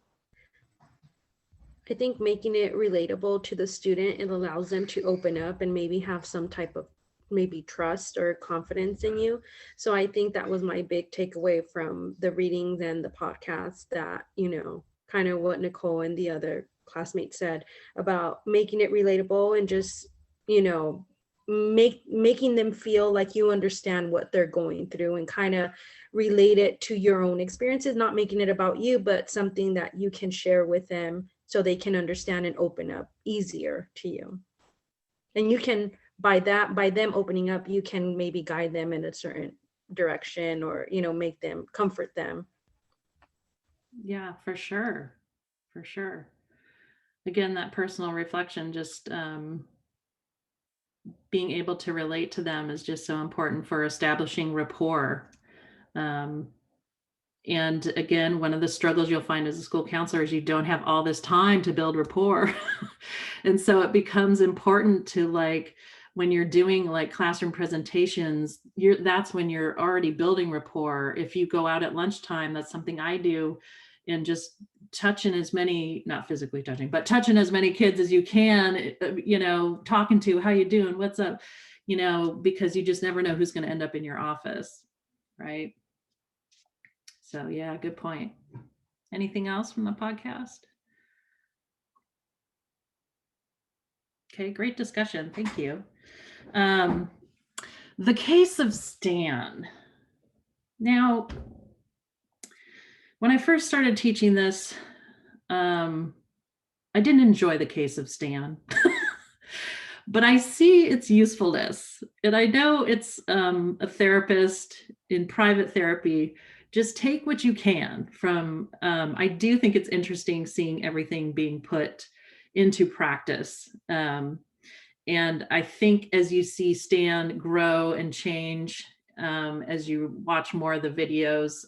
I think making it relatable to the student, it allows them to open up and maybe have some type of maybe trust or confidence in you. So I think that was my big takeaway from the readings and the podcast, that, kind of what Nicole and the other classmates said about making it relatable and just, making them feel like you understand what they're going through and kind of relate it to your own experiences, not making it about you, but something that you can share with them so they can understand and open up easier to you. And you can, by them opening up, you can maybe guide them in a certain direction, or make them, comfort them. Yeah, for sure. For sure. Again, that personal reflection, just being able to relate to them is just so important for establishing rapport. And again, one of the struggles you'll find as a school counselor is you don't have all this time to build rapport. And so it becomes important to, when you're doing classroom presentations, that's when you're already building rapport. If you go out at lunchtime, that's something I do, and just touching as many, not physically touching, but touching as many kids as you can, talking to, how you doing, what's up, because you just never know who's going to end up in your office, right? So yeah, good point. Anything else from the podcast? Okay, great discussion. Thank you. The case of Stan. Now, when I first started teaching this, I didn't enjoy the case of Stan, but I see its usefulness. And I know it's a therapist in private therapy. Just take what you can from, I do think it's interesting seeing everything being put into practice. And I think as you see Stan grow and change, as you watch more of the videos,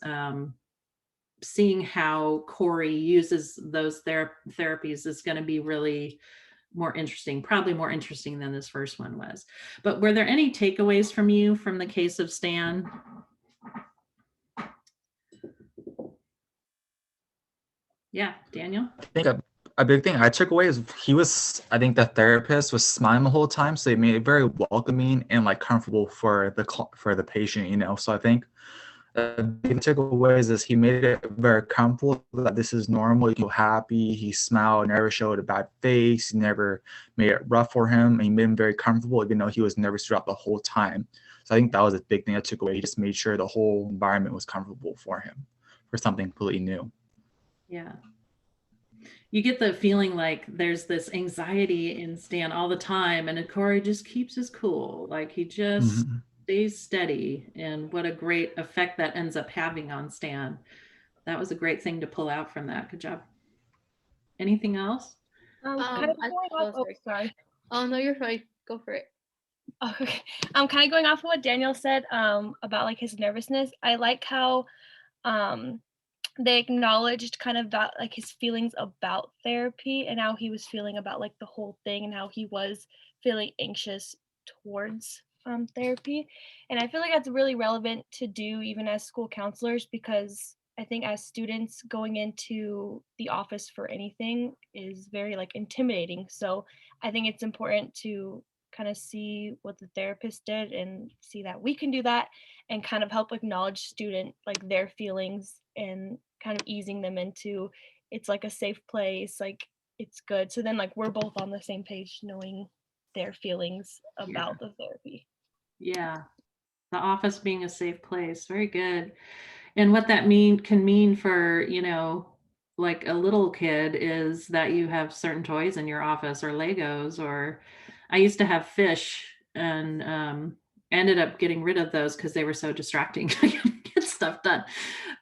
seeing how Corey uses those therapies is going to be really more interesting, probably more interesting than this first one was. But were there any takeaways from you from the case of Stan? Yeah, Daniel? I think a big thing I took away is I think the therapist was smiling the whole time, so it made it very welcoming and comfortable for the patient, So I think the big takeaways is he made it very comfortable that this is normal. He was happy, he smiled, never showed a bad face, he never made it rough for him, and he made him very comfortable, even though he was nervous throughout the whole time. So I think that was a big thing I took away. He just made sure the whole environment was comfortable for him for something completely new. Yeah. You get the feeling like there's this anxiety in Stan all the time, and Corey just keeps his cool. Like he just stays steady, and what a great effect that ends up having on Stan. That was a great thing to pull out from that. Good job. Anything else? Kind of going off, oh, sorry. Oh no, you're fine. Go for it. Oh, okay. I'm kind of going off of what Daniel said about like his nervousness. I like how they acknowledged kind of that, like his feelings about therapy and how he was feeling about like the whole thing and how he was feeling anxious towards therapy. And I feel like that's really relevant to do even as school counselors, because I think as students going into the office for anything is very like intimidating. So I think it's important to kind of see what the therapist did and see that we can do that and kind of help acknowledge student like their feelings and kind of easing them into it's like a safe place, like it's good. So then like we're both on the same page knowing their feelings about the therapy. Yeah. The office being a safe place. Very good. And what that can mean for, like a little kid is that you have certain toys in your office or Legos, or I used to have fish and ended up getting rid of those because they were so distracting. I couldn't get stuff done.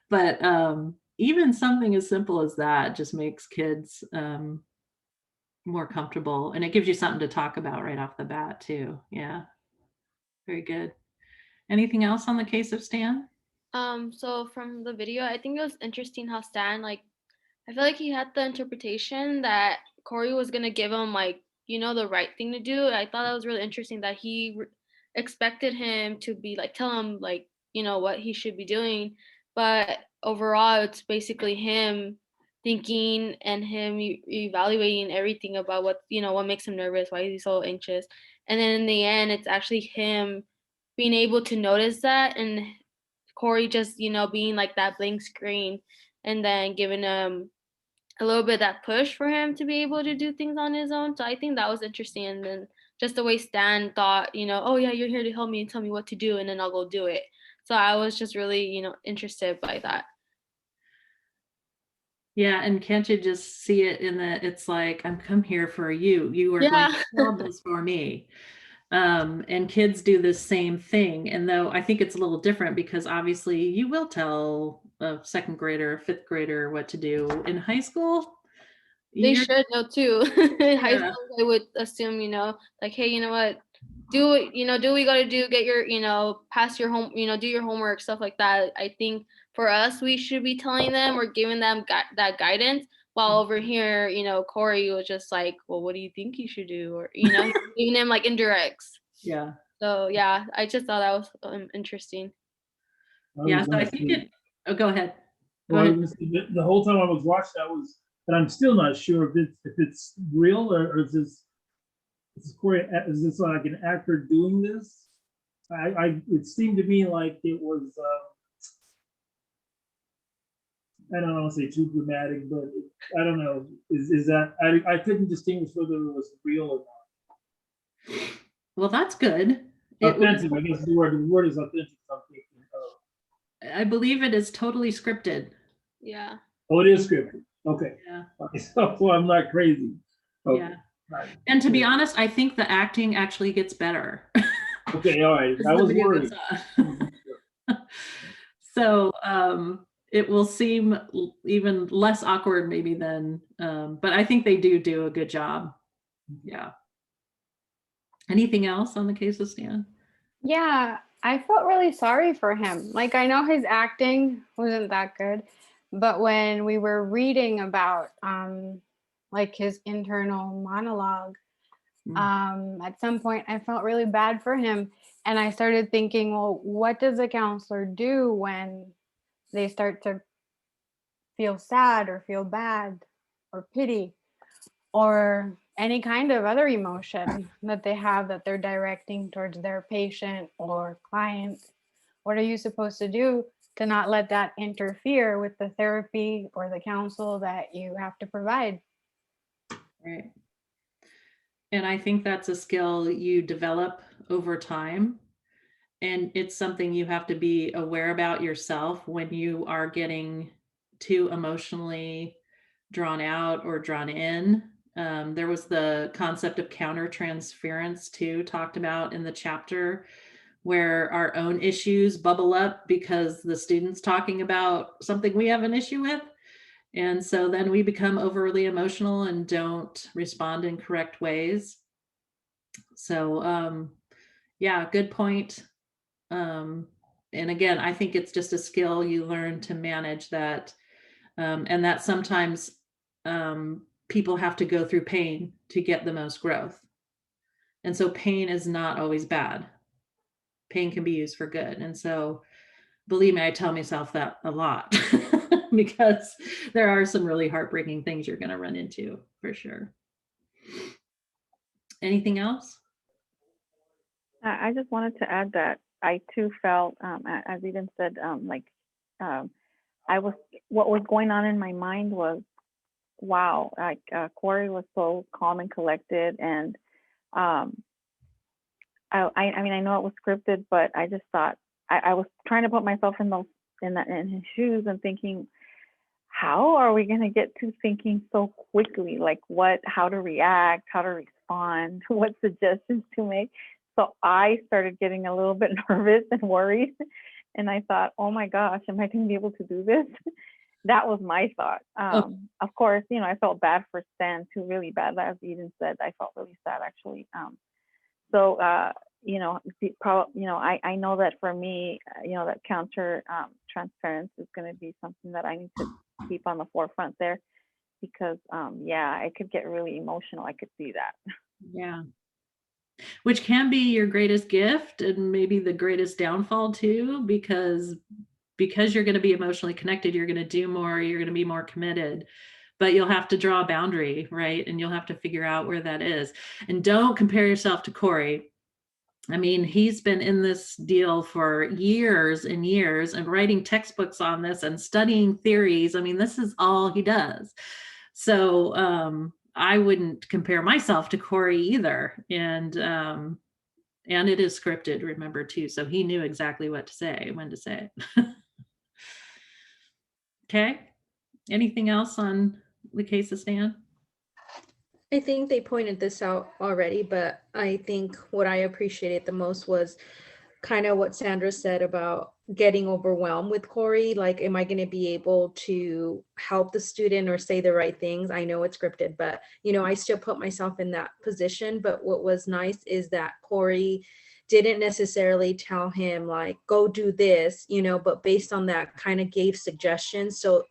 But even something as simple as that just makes kids more comfortable, and it gives you something to talk about right off the bat too. Yeah. Very good. Anything else on the case of Stan? So from the video, I think it was interesting how Stan, like, I feel like he had the interpretation that Corey was gonna give him like, the right thing to do. I thought that was really interesting that he expected him to be like, tell him like, what he should be doing. But overall, it's basically him thinking and him evaluating everything about what makes him nervous, why he's so anxious. And then in the end, it's actually him being able to notice that and Corey just, being like that blank screen and then giving him a little bit of that push for him to be able to do things on his own. So I think that was interesting. And then just the way Stan thought, oh yeah, you're here to help me and tell me what to do and then I'll go do it. So I was just really, interested by that. Yeah, and can't you just see it in that it's like, I'm come here for you. You are going to solve this for me. And kids do the same thing. And though I think it's a little different because obviously you will tell a second grader, fifth grader what to do. In high school, they should know too. In high school, they would assume, like, hey, you know what? Do what you got to do, get your, pass your home, do your homework, stuff like that. I think for us, we should be telling them or giving them that guidance. While over here, Corey was just like, well, what do you think you should do? Or, giving him like indirects. Yeah. So yeah, I just thought that was interesting. Yeah, so I think go ahead. The whole time I was watching, but I'm still not sure if it's real or is this Corey? Is this like an actor doing this? It seemed to me like it was. I don't want to say too dramatic, but I don't know. Is that I couldn't distinguish whether it was real or not. Well, that's good. Authentic, I guess the word is authentic. I believe it is totally scripted. Yeah. Oh, it is scripted. Okay. Yeah. So I'm not crazy. Okay. Yeah. Right. And to be honest, I think the acting actually gets better. Okay, all right. I was worried. So it will seem even less awkward maybe than, but I think they do a good job. Yeah. Anything else on the case of Stan? Yeah, I felt really sorry for him. Like, I know his acting wasn't that good, but when we were reading about like his internal monologue, at some point I felt really bad for him. And I started thinking, well, what does a counselor do when they start to feel sad or feel bad or pity or any kind of other emotion that they have that they're directing towards their patient or client? What are you supposed to do to not let that interfere with the therapy or the counsel that you have to provide? Right. And I think that's a skill you develop over time. and it's something you have to be aware about yourself when you are getting too emotionally drawn out or drawn in. There was the concept of countertransference too, talked about in the chapter, where our own issues bubble up because the student's talking about something we have an issue with. And so then we become overly emotional and don't respond in correct ways. So yeah, good point. And again, I think it's just a skill you learn to manage that. And that sometimes people have to go through pain to get the most growth. And so pain is not always bad. Pain can be used for good. And so believe me, I tell myself that a lot because there are some really heartbreaking things you're going to run into for sure. Anything else? I just wanted to add that I too felt, as Eden said, what was going on in my mind was, wow, like Corey was so calm and collected, and I mean, I know it was scripted, but I just thought I was trying to put myself in his shoes and thinking, how are we going to get to thinking so quickly, like how to react, how to respond, what suggestions to make. So I started getting a little bit nervous and worried, and I thought, oh my gosh, am I going to be able to do this? That was my thought. Of course, I felt bad for Stan too, really bad. As Eden said, I felt really sad actually. I know that for me, that counter transference is going to be something that I need to keep on the forefront there, because I could get really emotional. I could see that. Yeah. Which can be your greatest gift and maybe the greatest downfall too, because you're going to be emotionally connected, you're going to do more, you're going to be more committed, but you'll have to draw a boundary, right? And you'll have to figure out where that is. And don't compare yourself to Corey. I mean, he's been in this deal for years and years and writing textbooks on this and studying theories. I mean, this is all he does. So I wouldn't compare myself to Corey either. And it is scripted, remember, too. So he knew exactly what to say, when to say it. Okay. Anything else on the case of Stan? I think they pointed this out already, but I think what I appreciated the most was kind of what Sandra said about getting overwhelmed with Corey. Like, am I going to be able to help the student or say the right things? I know it's scripted, but I still put myself in that position. But what was nice is that Corey didn't necessarily tell him like, go do this, but based on that kind of gave suggestions so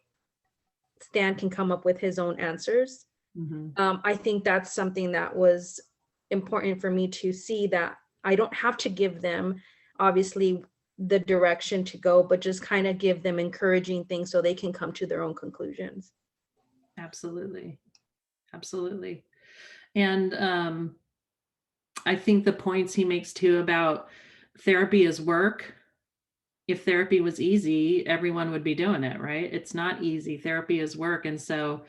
Stan can come up with his own answers. I think that's something that was important for me to see, that I don't have to give them obviously the direction to go, but just kind of give them encouraging things so they can come to their own conclusions. Absolutely. And I think the points he makes too about therapy is work. If therapy was easy, everyone would be doing it, right? It's not easy. Therapy is work. And so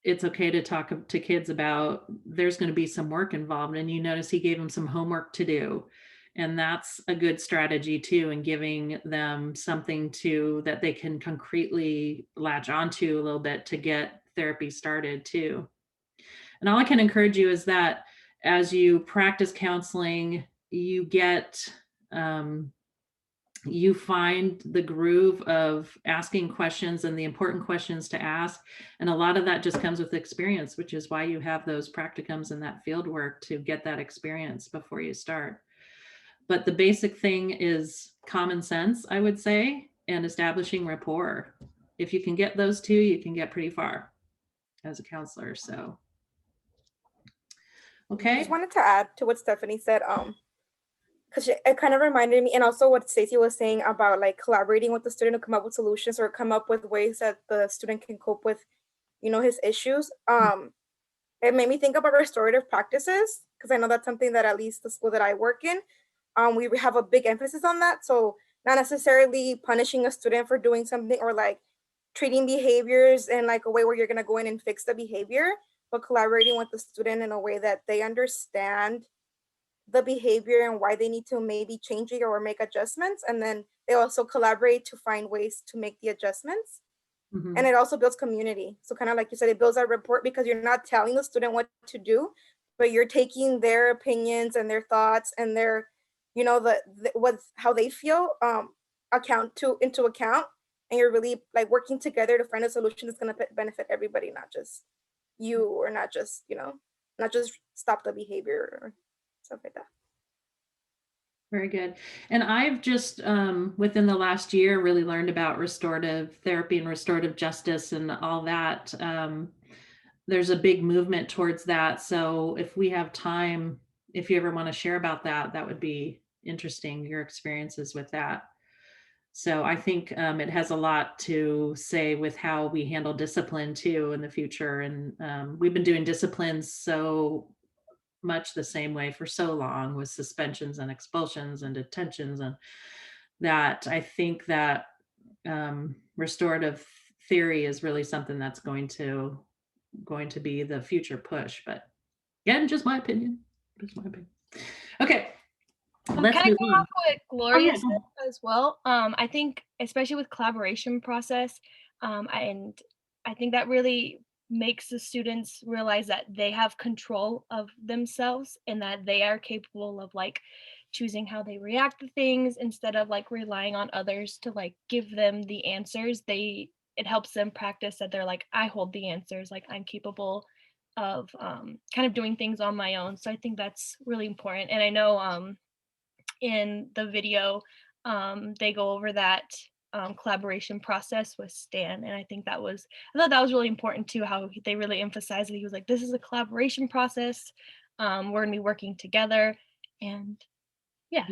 it's okay to talk to kids about there's going to be some work involved. And you notice he gave them some homework to do. And that's a good strategy too, in giving them something that they can concretely latch onto a little bit to get therapy started too. And all I can encourage you is that as you practice counseling, you get, you find the groove of asking questions and the important questions to ask. And a lot of that just comes with experience, which is why you have those practicums and that field work to get that experience before you start. But the basic thing is common sense, I would say, and establishing rapport. If you can get those two, you can get pretty far as a counselor. So, okay. I just wanted to add to what Stephanie said, because it kind of reminded me, and also what Stacey was saying about like collaborating with the student to come up with solutions or come up with ways that the student can cope with, his issues. It made me think about restorative practices, because I know that's something that at least the school that I work in, we have a big emphasis on that. So not necessarily punishing a student for doing something or like treating behaviors in like a way where you're going to go in and fix the behavior, but collaborating with the student in a way that they understand the behavior and why they need to maybe change it or make adjustments. And then they also collaborate to find ways to make the adjustments. Mhm. And it also builds community. So kind of like you said, it builds that rapport because you're not telling the student what to do, but you're taking their opinions and their thoughts and their, you know, how they feel into account. And you're really like working together to find a solution that's going to benefit everybody, not just you, or not just, you know, not just stop the behavior or stuff like that. Very good. And I've just, within the last year, really learned about restorative therapy and restorative justice and all that. There's a big movement towards that. So if we have time, if you ever want to share about that, that would be interesting, your experiences with that. So I think it has a lot to say with how we handle discipline too in the future. And we've been doing disciplines so much the same way for so long, with suspensions and expulsions and detentions, and that I think that restorative theory is really something that's going to be the future push. But again, just my opinion. Okay, let's Can I move go on. off what Gloria yeah, go said as well? I think especially with collaboration process, and I think that really makes the students realize that they have control of themselves and that they are capable of like choosing how they react to things instead of like relying on others to like give them the answers. It helps them practice that they're like, I hold the answers, like I'm capable of kind of doing things on my own. So I think that's really important. And I know in the video, they go over that collaboration process with Stan. And I thought that was really important too, how they really emphasized that he was like, this is a collaboration process. We're gonna be working together. And yeah.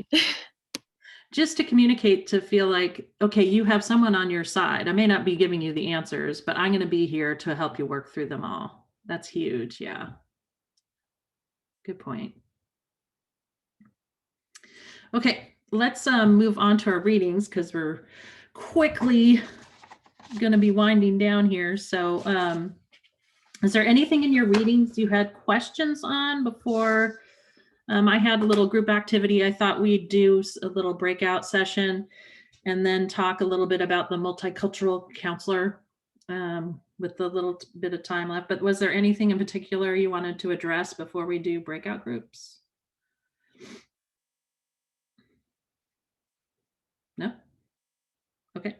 just to communicate, to feel like, okay, you have someone on your side. I may not be giving you the answers, but I'm going to be here to help you work through them all. That's huge. Yeah. Good point. Okay, let's move on to our readings because we're quickly going to be winding down here. So is there anything in your readings you had questions on before? I had a little group activity. I thought we'd do a little breakout session and then talk a little bit about the multicultural counselor with a little bit of time left. But was there anything in particular you wanted to address before we do breakout groups? No? Okay.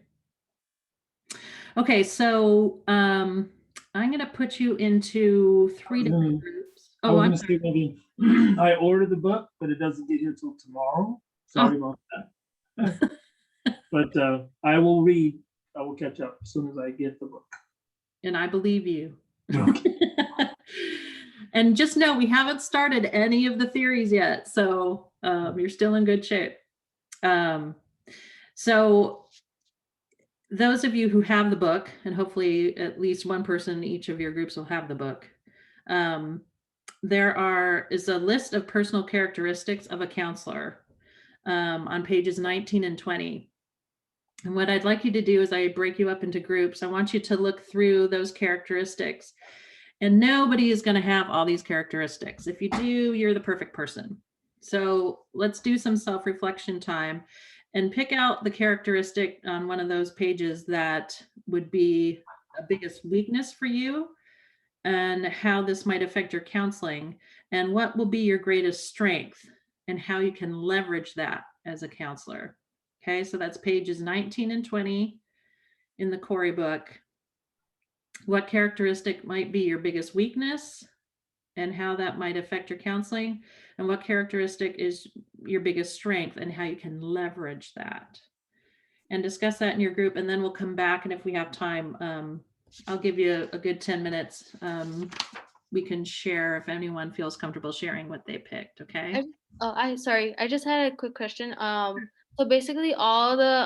Okay, so I'm going to put you into 3 different groups. I was going to say, maybe I ordered the book, but it doesn't get here till tomorrow. Sorry about that. But I will read. I will catch up as soon as I get the book. And I believe you. And just know we haven't started any of the theories yet, so you're still in good shape. So those of you who have the book, and hopefully at least one person in each of your groups will have the book, there is a list of personal characteristics of a counselor on pages 19 and 20. And what I'd like you to do is I break you up into groups. I want you to look through those characteristics. And nobody is going to have all these characteristics. If you do, you're the perfect person. So let's do some self-reflection time and pick out the characteristic on one of those pages that would be the biggest weakness for you and how this might affect your counseling, and what will be your greatest strength and how you can leverage that as a counselor. Okay, so that's pages 19 and 20 in the Corey book. What characteristic might be your biggest weakness and how that might affect your counseling, and what characteristic is your biggest strength and how you can leverage that. And discuss that in your group, and then we'll come back, and if we have time, I'll give you a good 10 minutes. We can share if anyone feels comfortable sharing what they picked, okay? Sorry, I just had a quick question. So basically all the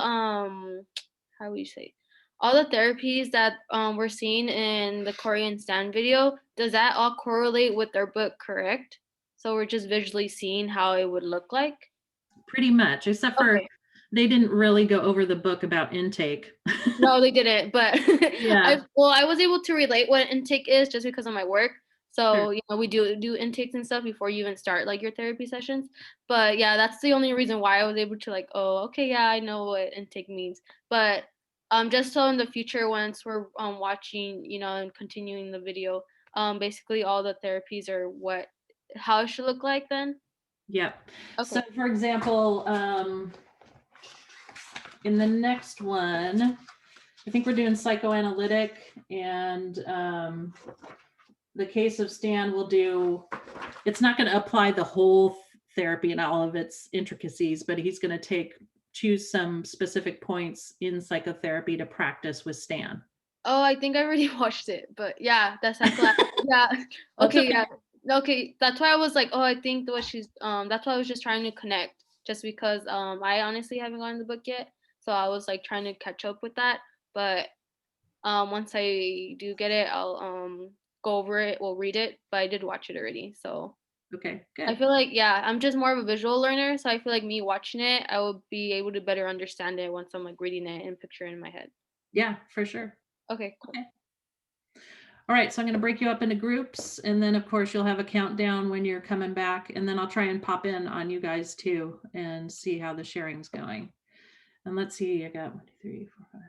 how would you say, all the therapies that we're seeing in the Corey and Stan video, does that all correlate with their book, correct? So we're just visually seeing how it would look like? Pretty much, except for they didn't really go over the book about intake. No, they didn't, but Yeah. I was able to relate what intake is just because of my work. So, you know, we do intakes and stuff before you even start like your therapy sessions. But yeah, that's the only reason why I was able to like, oh, okay, yeah, I know what intake means. But just so in the future, once we're watching, you know, and continuing the video, basically all the therapies are how it should look like then. Yep. Okay. So for example, in the next one, I think we're doing psychoanalytic, and the case of Stan will do, it's not going to apply the whole therapy and all of its intricacies, but he's going to choose some specific points in psychotherapy to practice with Stan. Oh, I think I already watched it, but yeah, that's yeah. Okay, yeah. Okay, that's why I was like, oh, I think what she's that's why I was just trying to connect, just because I honestly haven't gotten the book yet. So I was like trying to catch up with that. But once I do get it, I'll go over it, we'll read it, but I did watch it already. So okay, good. I feel like, yeah, I'm just more of a visual learner. So I feel like me watching it, I will be able to better understand it once I'm like reading it and picturing it in my head. Yeah, for sure. Okay, cool. Okay. All right, so I'm going to break you up into groups, and then of course you'll have a countdown when you're coming back, and then I'll try and pop in on you guys too and see how the sharing's going. And let's see, I got 1, 2, 3, 4, 5.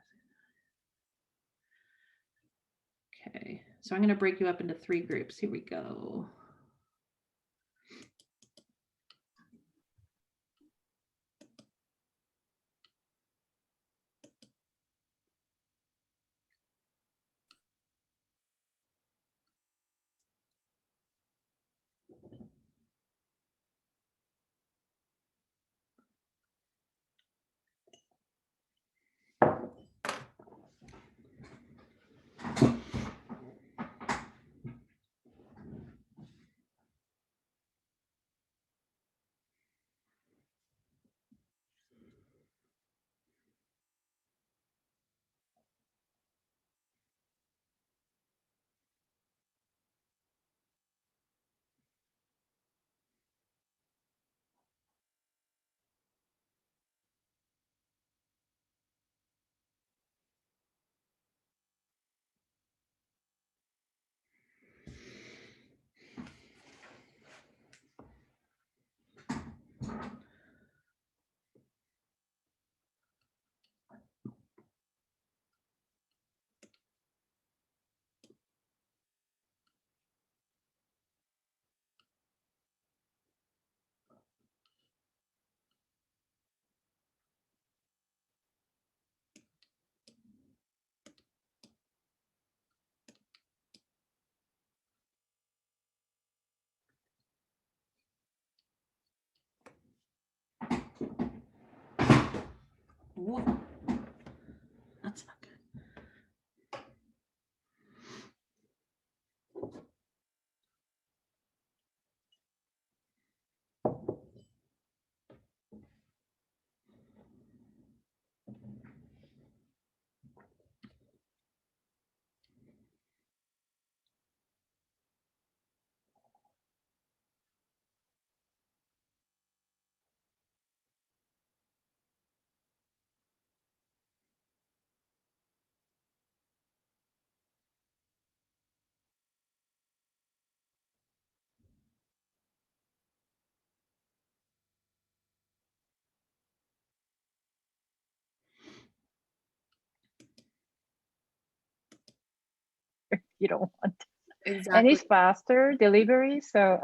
Okay, so I'm going to break you up into 3 groups. Here we go. Whoa. That's not good. You don't want to. Exactly. And it's faster delivery. So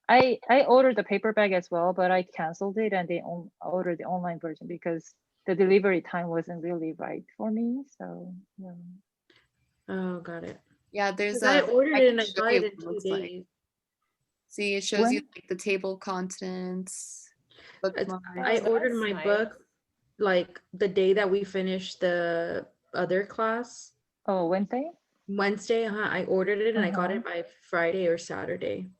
I ordered the paperback as well, but I canceled it and they ordered the online version because the delivery time wasn't really right for me. So yeah. Oh, got it. Yeah, there's 'Cause I ordered I it can and I show got you it in what 2 looks like. days. See, it shows you When? like the table of contents. I ordered my book like the day that we finished the other class. Oh, Wednesday? Wednesday, I ordered it and I got it by Friday or Saturday.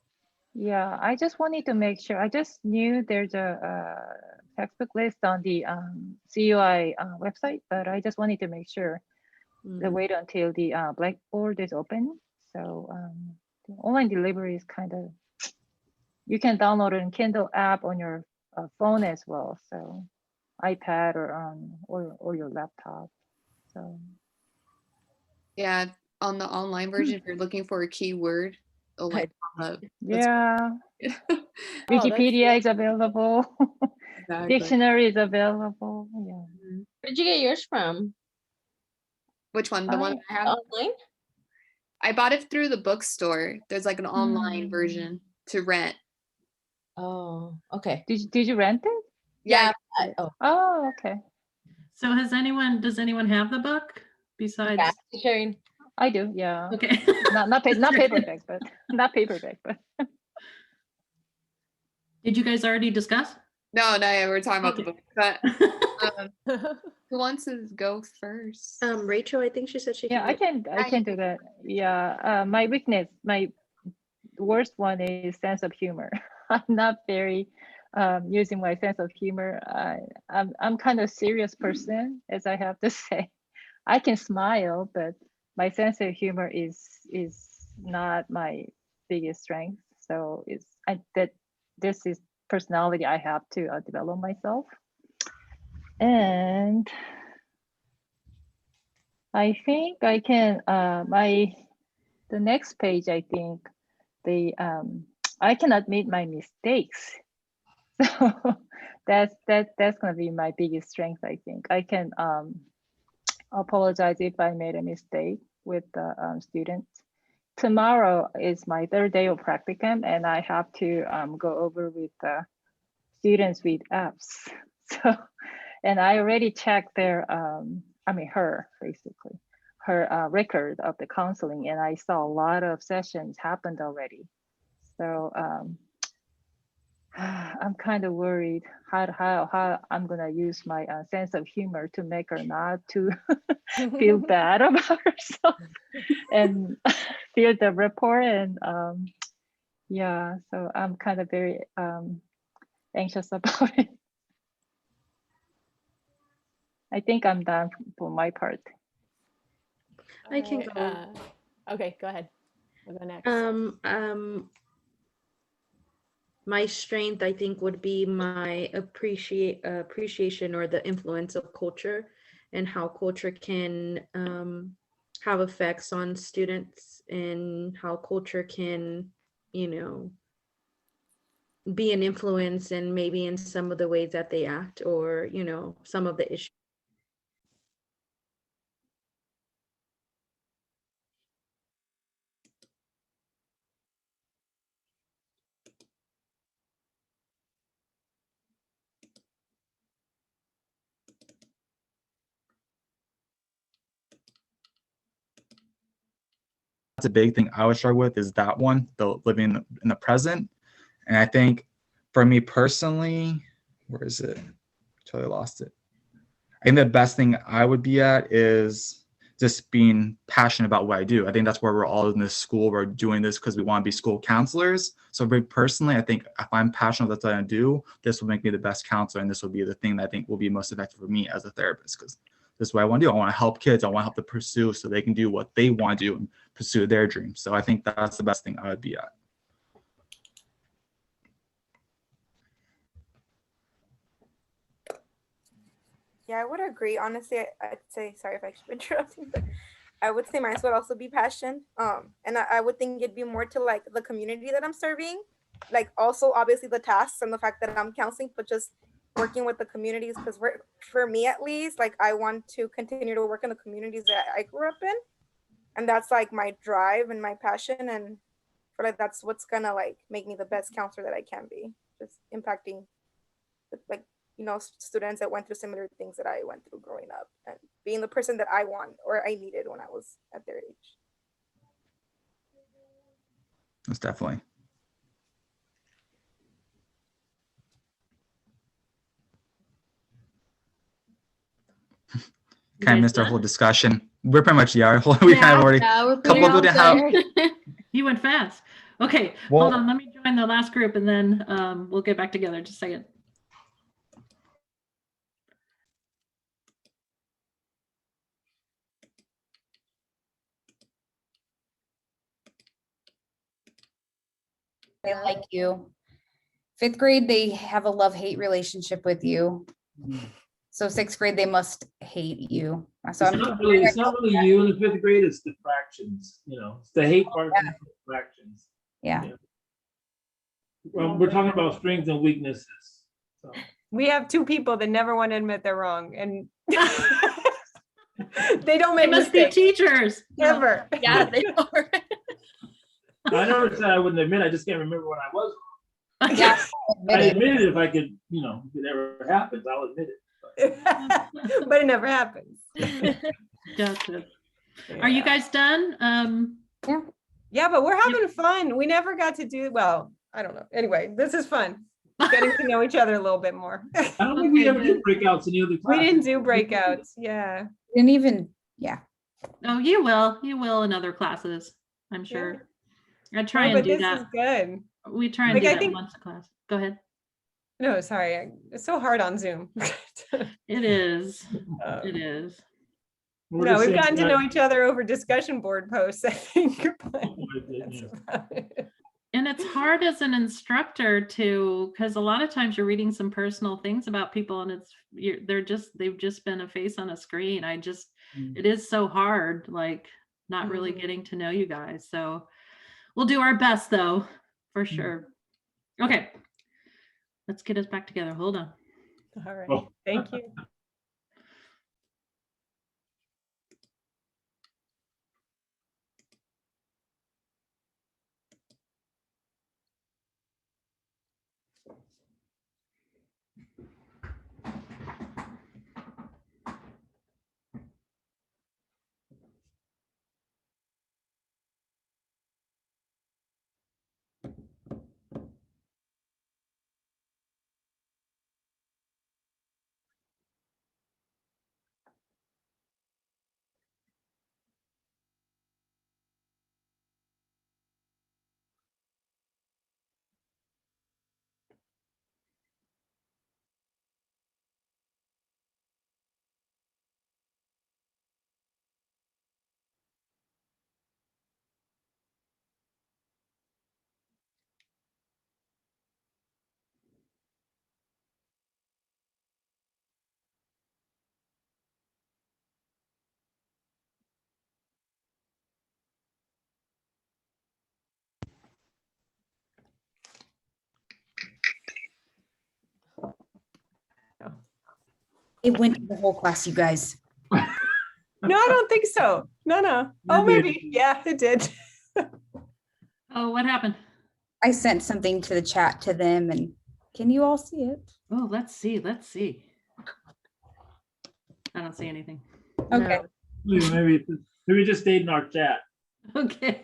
Yeah, I just wanted to make sure. I just knew there's a textbook list on the CUI website, but I just wanted to make sure the wait until the Blackboard is open. So the online delivery is kind of, you can download a Kindle app on your phone as well. So iPad or your laptop. So Yeah, on the online version, if you're looking for a keyword, it'll like pop up. Yeah. Oh, that's Wikipedia is available. Exactly. Dictionary is available. Yeah. Where'd you get yours from? Which one? The one I have? Online? I bought it through the bookstore. There's like an online version to rent. Oh, okay. Did you rent it? Yeah. Oh, okay. So does anyone have the book besides? Yeah, sharing. I do. Yeah. Okay. Not paperback, but not paperback, but. Did you guys already discuss? No, we're talking about the book. But who wants to go first? Rachel, I think she said she can. I can do that. Yeah. My weakness, my worst one is sense of humor. I'm not very using my sense of humor. I'm kind of serious person, as I have to say. I can smile, but my sense of humor is not my biggest strength. So this is personality I have to develop myself. And I think I can the next page, I think I can admit my mistakes. So that's gonna be my biggest strength. I think I can apologize if I made a mistake with the students. Tomorrow is my third day of practicum, and I have to go over with the students with Fs. So, and I already checked their, her record of the counseling, and I saw a lot of sessions happened already. So I'm kind of worried how I'm gonna use my sense of humor to make her not to feel bad about herself and feel the rapport. And yeah, so I'm kind of very anxious about it. I think I'm done for my part. I can go. Okay, go ahead. I'll go next. My strength, I think, would be my appreciation or the influence of culture and how culture can have effects on students, and how culture can, be an influence and maybe in some of the ways that they act, or, some of the issues. That's a big thing I would struggle with, is that one, the living in the present. And I think for me personally, where is it? Totally lost it. I think the best thing I would be at is just being passionate about what I do. I think that's where we're all in this school. We're doing this because we want to be school counselors. So very personally, I think if I'm passionate about what I do, this will make me the best counselor. And this will be the thing that I think will be most effective for me as a therapist, because this is what I want to do. I want to help kids. I want to help them pursue so they can do what they want to do and pursue their dreams. So I think that's the best thing I would be at. Yeah, I would agree. Honestly, I'd say, sorry if I keep interrupting, but I would say mine would also be passion. And I would think it'd be more to like the community that I'm serving, like also obviously the tasks and the fact that I'm counseling, but just working with the communities, because for me at least, like I want to continue to work in the communities that I grew up in, and that's like my drive and my passion, and for like that's what's gonna like make me the best counselor that I can be, just impacting like students that went through similar things that I went through growing up, and being the person that I want or I needed when I was at their age. That's definitely. Kind of missed our whole discussion. We're pretty much, we kind of already, couple of how. You went fast. Okay, well, hold on, let me join the last group and then we'll get back together. Just a second. They like you. 5th grade, they have a love-hate relationship with you. So 6th grade, they must hate you. So it's not really you in the 5th grade, it's the fractions, it's the hate part of the fractions. Yeah. Well, we're talking about strengths and weaknesses. So. We have two people that never want to admit they're wrong, and they don't make They must be mistakes. teachers. Ever. Yeah, they are. I never said I wouldn't admit. I just can't remember when I was. Yeah. I admit it if I could, you know, if it ever happens, I'll admit it. But it never happens. Gotcha. Are you guys done? Yeah, but we're having fun. We never got to do, well, I don't know. Anyway, this is fun. Getting to know each other a little bit more. I don't think we ever did breakouts in the other We classes. didn't do breakouts. Yeah. Didn't even, yeah. Oh, you will. You will in other classes, I'm sure. I try and but do this that. is good. We try and Like, do I that think- once a class. Go ahead. No, sorry. It's so hard on Zoom. It is. It is. We're No, just we've saying gotten to know tonight- each other over discussion board posts, I think. but Oh, my goodness. that's about it. And it's hard as an instructor to, because a lot of times you're reading some personal things about people and they've just been a face on a screen. It is so hard, like not really getting to know you guys. So we'll do our best though, for sure. Okay. Let's get us back together. Hold on. All right. Oh. Thank you. It went to the whole class, you guys. No, I don't think so. No. Oh, maybe. Yeah, it did. Oh, what happened? I sent something to the chat to them, and can you all see it? Oh, let's see. Let's see. I don't see anything. Okay. Maybe it just stayed in our chat. Okay.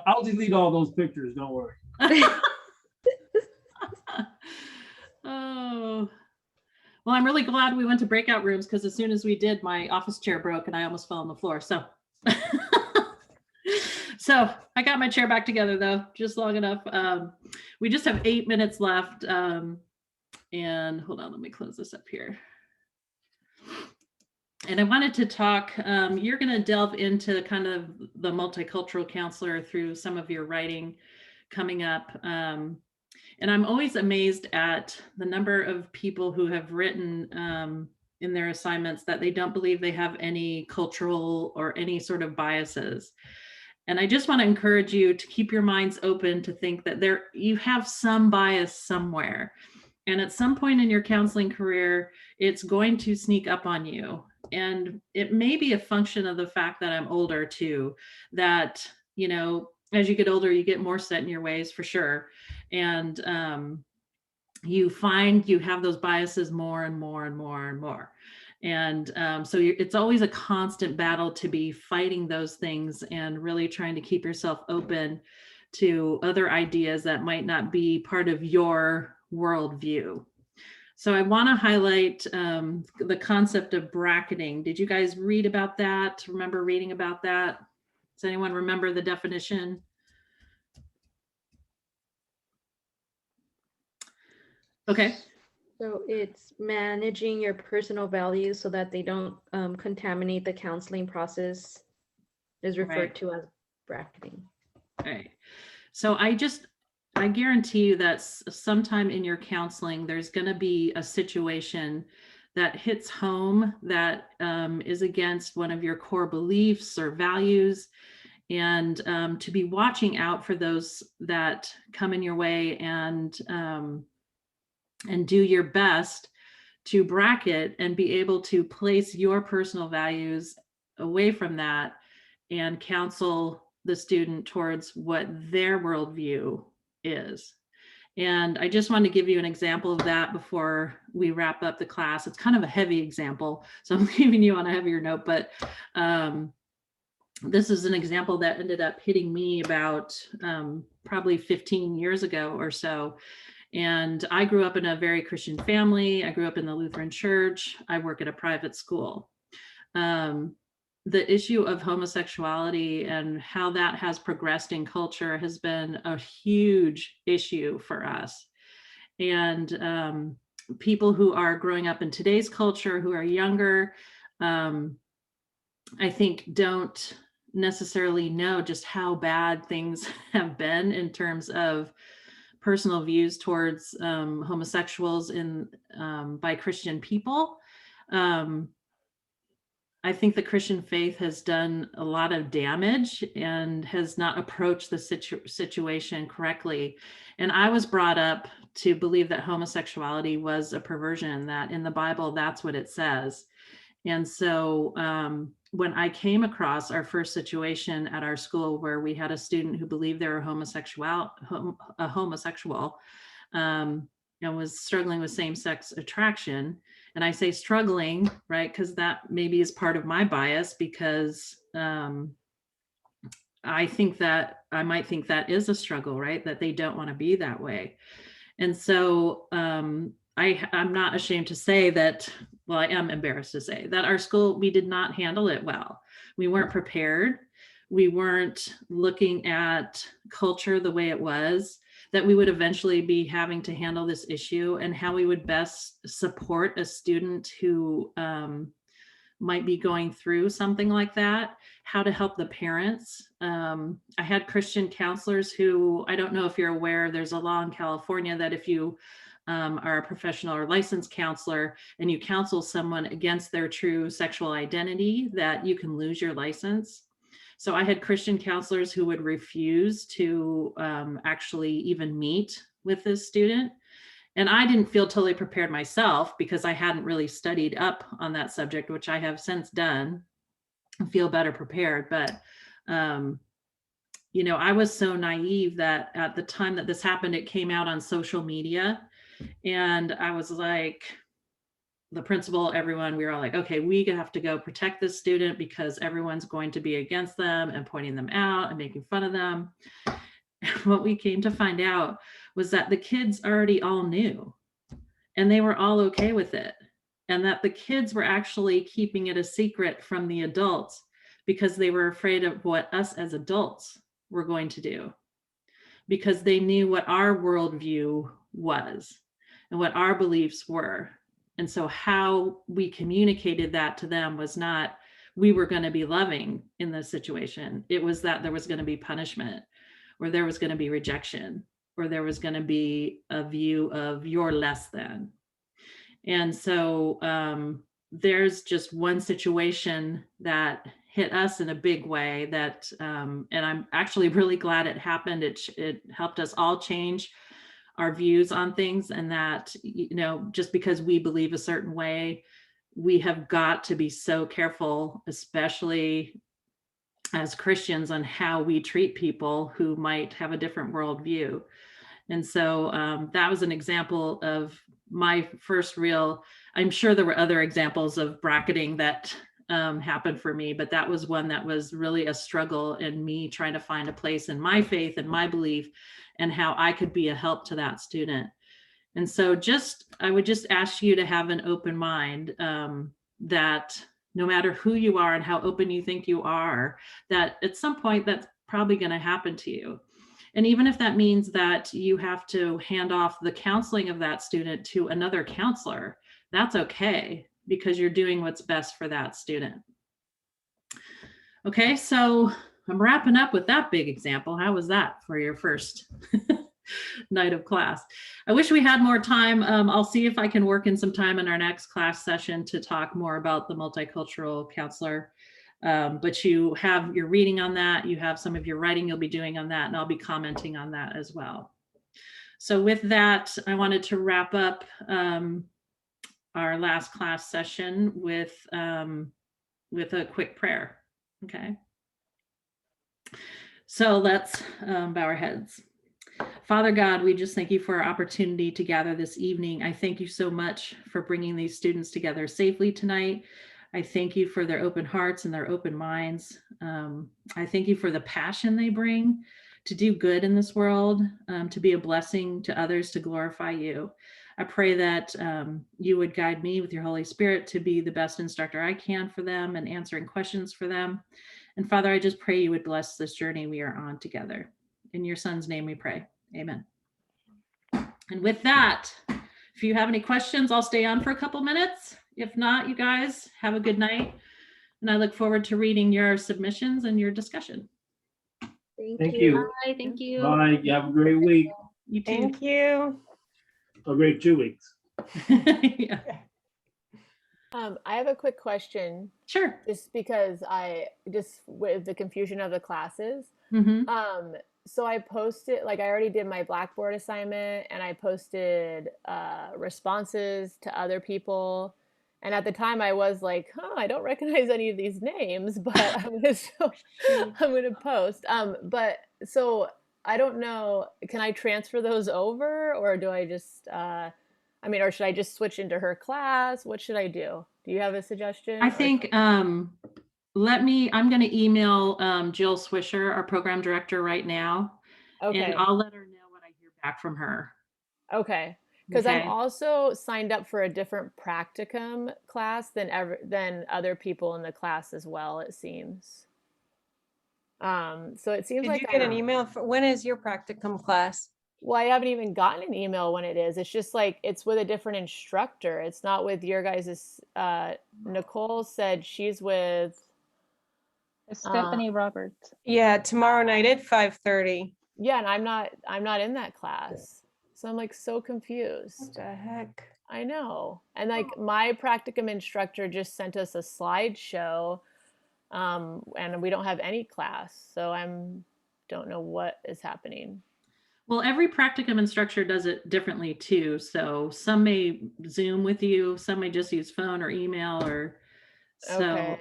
I'll delete all those pictures. Don't worry. Oh. Well, I'm really glad we went to breakout rooms because as soon as we did, my office chair broke and I almost fell on the floor. So, so I got my chair back together though, just long enough. We just have 8 minutes left. And hold on, let me close this up here. And I wanted to talk, you're going to delve into kind of the multicultural counselor through some of your writing coming up. And I'm always amazed at the number of people who have written in their assignments that they don't believe they have any cultural or any sort of biases. And I just want to encourage you to keep your minds open to think that you have some bias somewhere. And at some point in your counseling career, it's going to sneak up on you. And it may be a function of the fact that I'm older too, that, you know, as you get older, you get more set in your ways for sure. And you find you have those biases more and more and more and more. And so it's always a constant battle to be fighting those things and really trying to keep yourself open to other ideas that might not be part of your worldview. So I want to highlight the concept of bracketing. Did you guys read about that? Remember reading about that? Does anyone remember the definition? Okay. So it's managing your personal values so that they don't contaminate the counseling process is referred to as bracketing. Right. So I guarantee you that sometime in your counseling, there's going to be a situation that hits home that is against one of your core beliefs or values. and to be watching out for those that come in your way, and do your best to bracket and be able to place your personal values away from that and counsel the student towards what their worldview is. And I just wanted to give you an example of that before we wrap up the class. It's kind of a heavy example, so I'm leaving you on a heavier note, but this is an example that ended up hitting me about probably 15 years ago or so. And I grew up in a very Christian family. I grew up in the Lutheran Church. I work at a private school. The issue of homosexuality and how that has progressed in culture has been a huge issue for us. And people who are growing up in today's culture, who are younger, I think don't necessarily know just how bad things have been in terms of personal views towards homosexuals by Christian people. I think the Christian faith has done a lot of damage and has not approached the situation correctly. And I was brought up to believe that homosexuality was a perversion, that in the Bible, that's what it says. And so when I came across our first situation at our school where we had a student who believed they were homosexual, and was struggling with same-sex attraction. And I say struggling, right, because that maybe is part of my bias, because I think that I might think that is a struggle, right, that they don't want to be that way. And so I'm not ashamed to say that, well, I am embarrassed to say that our school, we did not handle it well. We weren't prepared. We weren't looking at culture the way it was, that we would eventually be having to handle this issue, and how we would best support a student who might be going through something like that, how to help the parents. I had Christian counselors who, I don't know if you're aware, there's a law in California that if you are a professional or licensed counselor and you counsel someone against their true sexual identity, that you can lose your license. So I had Christian counselors who would refuse to actually even meet with this student. And I didn't feel totally prepared myself because I hadn't really studied up on that subject, which I have since done and feel better prepared. But, I was so naive that at the time that this happened, it came out on social media. And I was like, the principal, everyone, we were all like, okay, we have to go protect this student because everyone's going to be against them and pointing them out and making fun of them. What we came to find out was that the kids already all knew, and they were all okay with it. And that the kids were actually keeping it a secret from the adults because they were afraid of what us as adults were going to do, because they knew what our worldview was and what our beliefs were. And so how we communicated that to them was not, we were going to be loving in this situation. It was that there was going to be punishment, or there was going to be rejection, or there was going to be a view of you're less than. And so there's just one situation that hit us in a big way that, and I'm actually really glad it happened. It helped us all change our views on things, and that, just because we believe a certain way, we have got to be so careful, especially as Christians, on how we treat people who might have a different worldview. And so that was an example of my first real, I'm sure there were other examples of bracketing that happened for me, but that was one that was really a struggle in me trying to find a place in my faith and my belief and how I could be a help to that student. And so I would just ask you to have an open mind, that no matter who you are and how open you think you are, that at some point that's probably going to happen to you. And even if that means that you have to hand off the counseling of that student to another counselor, that's okay, because you're doing what's best for that student. Okay, so I'm wrapping up with that big example. How was that for your first night of class? I wish we had more time. I'll see if I can work in some time in our next class session to talk more about the multicultural counselor. But you have your reading on that. You have some of your writing you'll be doing on that, and I'll be commenting on that as well. So with that, I wanted to wrap up our last class session with a quick prayer. Okay. So let's bow our heads. Father God, we just thank you for our opportunity to gather this evening. I thank you so much for bringing these students together safely tonight. I thank you for their open hearts and their open minds. I thank you for the passion they bring to do good in this world, to be a blessing to others, to glorify you. I pray that you would guide me with your Holy Spirit to be the best instructor I can for them and answering questions for them. And Father, I just pray you would bless this journey we are on together. In your Son's name we pray. Amen. And with that, if you have any questions, I'll stay on for a couple minutes. If not, you guys have a good night. And I look forward to reading your submissions and your discussion. Thank you. Bye. Thank you. Bye. You have a great week. You too. Thank you. A great 2 weeks. Yeah. I have a quick question. Sure. Just because with the confusion of the classes. Mm-hmm. So I posted, I already did my Blackboard assignment, and I posted responses to other people. And at the time I was like, I don't recognize any of these names, but I'm gonna post. But so I don't know, can I transfer those over, or do I just, or should I just switch into her class? What should I do? Do you have a suggestion? I think, I'm going to email Jill Swisher, our program director, right now. Okay. And I'll let her know what I hear back from her. Okay. Because I'm Okay. also signed up for a different practicum class than other people in the class as well, it seems. So it seems Did like you get an email for when is your practicum class? Well, I haven't even gotten an email when it is. It's just it's with a different instructor. It's not with your guys's. Nicole said she's with Stephanie Roberts. Yeah, tomorrow night at 5:30. Yeah, and I'm not in that class. So I'm so confused. What the heck? I know. And my practicum instructor just sent us a slideshow, and we don't have any class. So don't know what is happening. Well, every practicum instructor does it differently too. So some may Zoom with you, some may just use phone or email, or so Okay.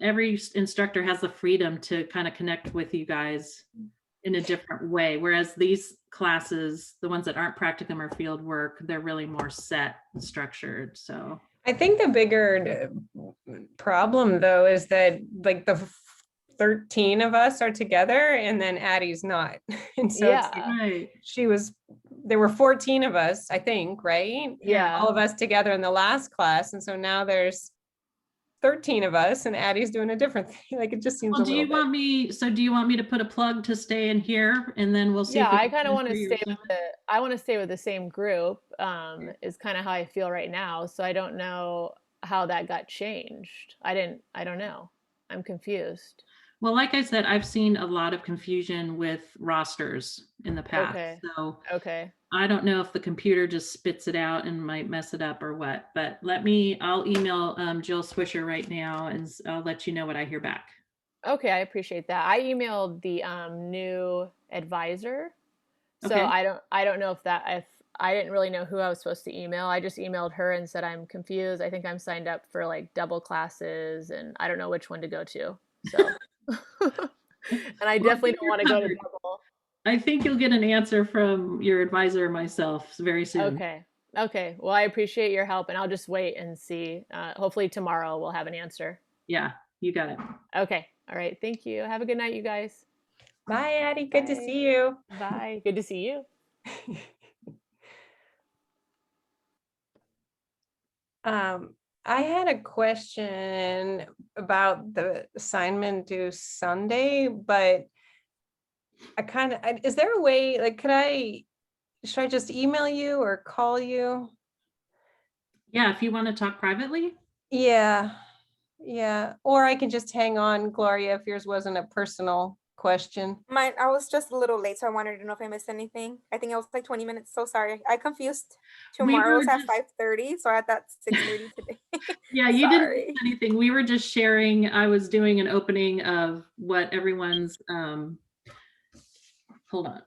Every instructor has the freedom to kind of connect with you guys in a different way. Whereas these classes, the ones that aren't practicum or field work, they're really more set and structured. So I think the bigger problem though is that the 13 of us are together and then Addie's not. And so Yeah. right. There were 14 of us, I think, right? Yeah. All of us together in the last class. And so now there's 13 of us and Addie's doing a different thing. It just seems Well, do you want me to put a plug to stay in here, and then we'll see? Yeah, if we I can kind of want to transfer stay your with the same group, is kind of how I feel right now. So I don't know how that got changed. I don't know. I'm confused. Well, like I said, I've seen a lot of confusion with rosters in the past. Okay. So Okay. I don't know if the computer just spits it out and might mess it up or what, but I'll email Jill Swisher right now, and I'll let you know what I hear back. Okay, I appreciate that. I emailed the new advisor. So Okay. I don't know if I didn't really know who I was supposed to email. I just emailed her and said I'm confused. I think I'm signed up for double classes and I don't know which one to go to. So and I definitely don't want to go to double. I think you'll get an answer from your advisor or myself very soon. Okay. Well, I appreciate your help, and I'll just wait and see. Hopefully tomorrow we'll have an answer. Yeah, you got it. Okay. All right. Thank you. Have a good night, you guys. Bye, Addie. Good to see you. Bye. Good to see you. I had a question about the assignment due Sunday, but is there a way, should I just email you or call you? Yeah, if you want to talk privately. Yeah. Or I can just hang on, Gloria, if yours wasn't a personal question? Mine, I was just a little late, so I wanted to know if I missed anything. I think it was like 20 minutes. So sorry. I confused We tomorrow's were at just- 5:30, so I had that 6:30 today. Yeah, you didn't Sorry. miss anything. We were just sharing. I was doing an opening of what everyone's hold on.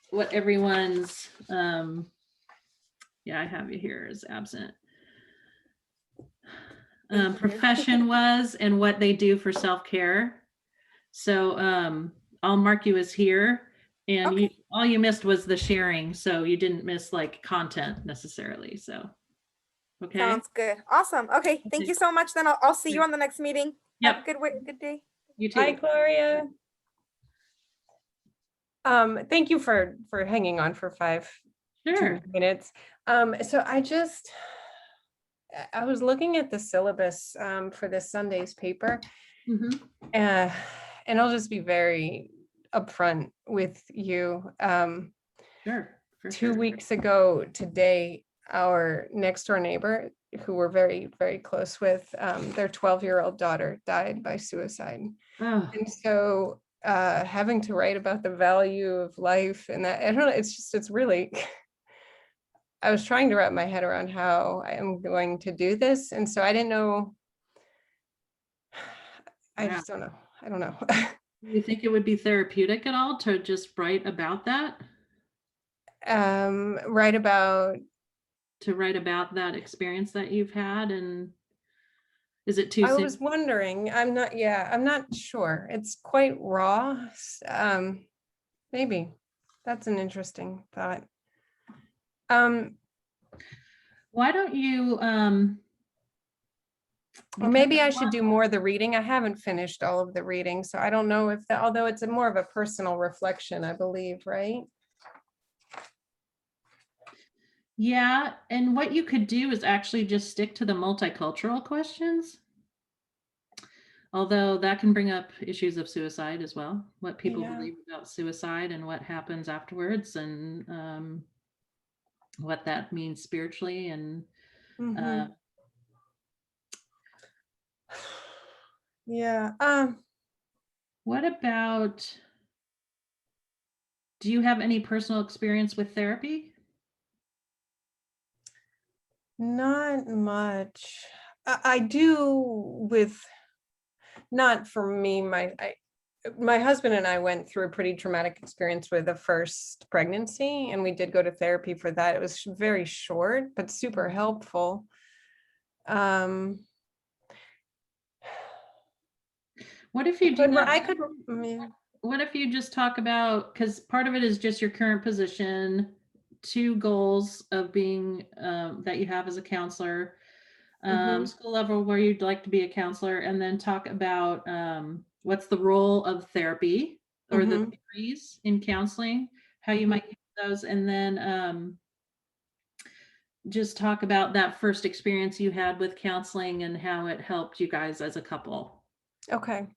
What everyone's yeah, I have you here as absent. Thank you. Profession was and what they do for self-care. So I'll mark you as here, and you Okay. all you missed was the sharing, so you didn't miss like content necessarily. So okay. Sounds good. Awesome. Okay. Thank Okay. you so much. Then I'll see you on the next meeting. Have a Yep. good day. You too. Hi, Gloria. Thank you for hanging on for Sure. 2 minutes. So I was looking at the syllabus for this Sunday's paper, Mhm. and I'll just be very upfront with you. Sure. For 2 sure. weeks ago today, our next door neighbor, who we're very, very close with, their 12-year-old daughter died by suicide. Oh, And so having to write about the value of life and that, I don't know, it's really, I was trying to wrap my head around how I am going to do this. And so I didn't know, I yeah. just don't know. I don't know. Do you think it would be therapeutic at all to just write about that? Write about, To write about that experience that you've had, and is it too I soon? was wondering, I'm not sure. It's quite raw. Maybe that's an interesting thought. Why don't you Or maybe I should do more of the reading. I haven't finished all of the reading, so I don't know if that, although it's a more of a personal reflection, I believe, right? yeah, and what you could do is actually just stick to the multicultural questions. Although that can bring up issues of suicide as well, what people Yeah. believe about suicide and what happens afterwards, and what that means spiritually. And Mhm. Yeah. what about, do you have any personal experience with therapy? Not much. I do with, not for me, my husband and I went through a pretty traumatic experience with the first pregnancy, and we did go to therapy for that. It was very short, but super helpful. What if you do But that? I could, yeah. What if you just talk about, because part of it is just your current position, 2 goals of being that you have as a counselor, Mhm. school level where you'd like to be a counselor, and then talk about what's the role of therapy or the Mhm. theories in counseling, how you might use those, and then just talk about that first experience you had with counseling and how it helped you guys as a couple, Okay.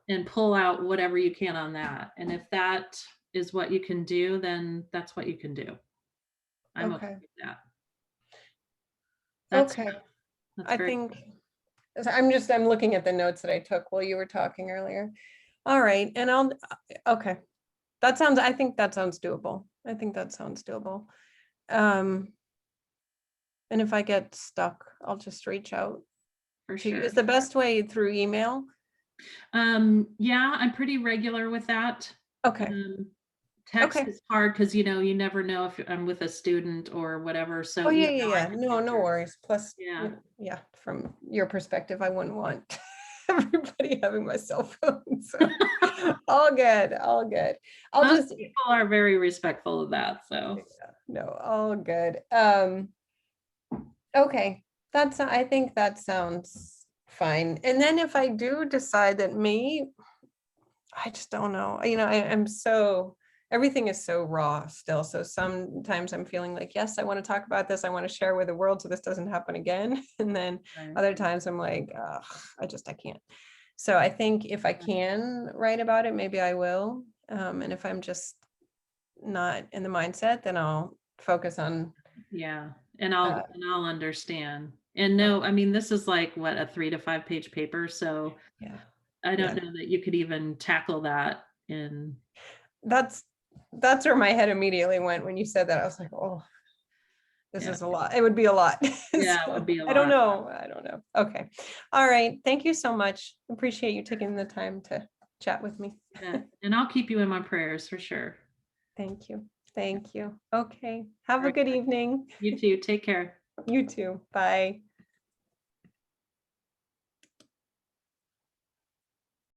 and pull out whatever you can on that. And if that is what you can do, then that's what you can do. I'm okay Okay. with that. That's Okay. that's I very think I'm looking at the notes that I took while you were talking earlier. All right, and okay. I think that sounds doable. I think that sounds doable. And if I get stuck, I'll just reach out for to you. sure. Is the best way through email? Yeah, I'm pretty regular with that. Okay. Text Okay. is hard because you never know if I'm with a student or whatever. So Oh, yeah, email, yeah, I yeah. can No answer. worries. Plus, Yeah. yeah, from your perspective, I wouldn't want everybody having my cell phone. So all good, all good. I'll Most just, people are very respectful of that. So no, all good. Okay, I think that sounds fine. And then if I do decide that I just don't know, I'm so, everything is so raw still. So sometimes I'm feeling like, yes, I want to talk about this. I want to share with the world so this doesn't happen again. And then other times I'm like, I can't. So I think if I can write about it, maybe I will. And if I'm just not in the mindset, then I'll focus on. yeah, and I'll understand. And no, I mean, this is like what, a 3 to 5 page paper. So yeah, I don't know that you could even tackle that in That's where my head immediately went when you said that. I was like, oh, this is a lot. It would be a lot. Yeah, it would be a I don't lot. know. I don't know. Okay. All right. Thank you so much. Appreciate you taking the time to chat with me. Yeah. And I'll keep you in my prayers for sure. Thank you. Thank you. Okay. Have a Alright. good evening. You too. Take care. You too. Bye.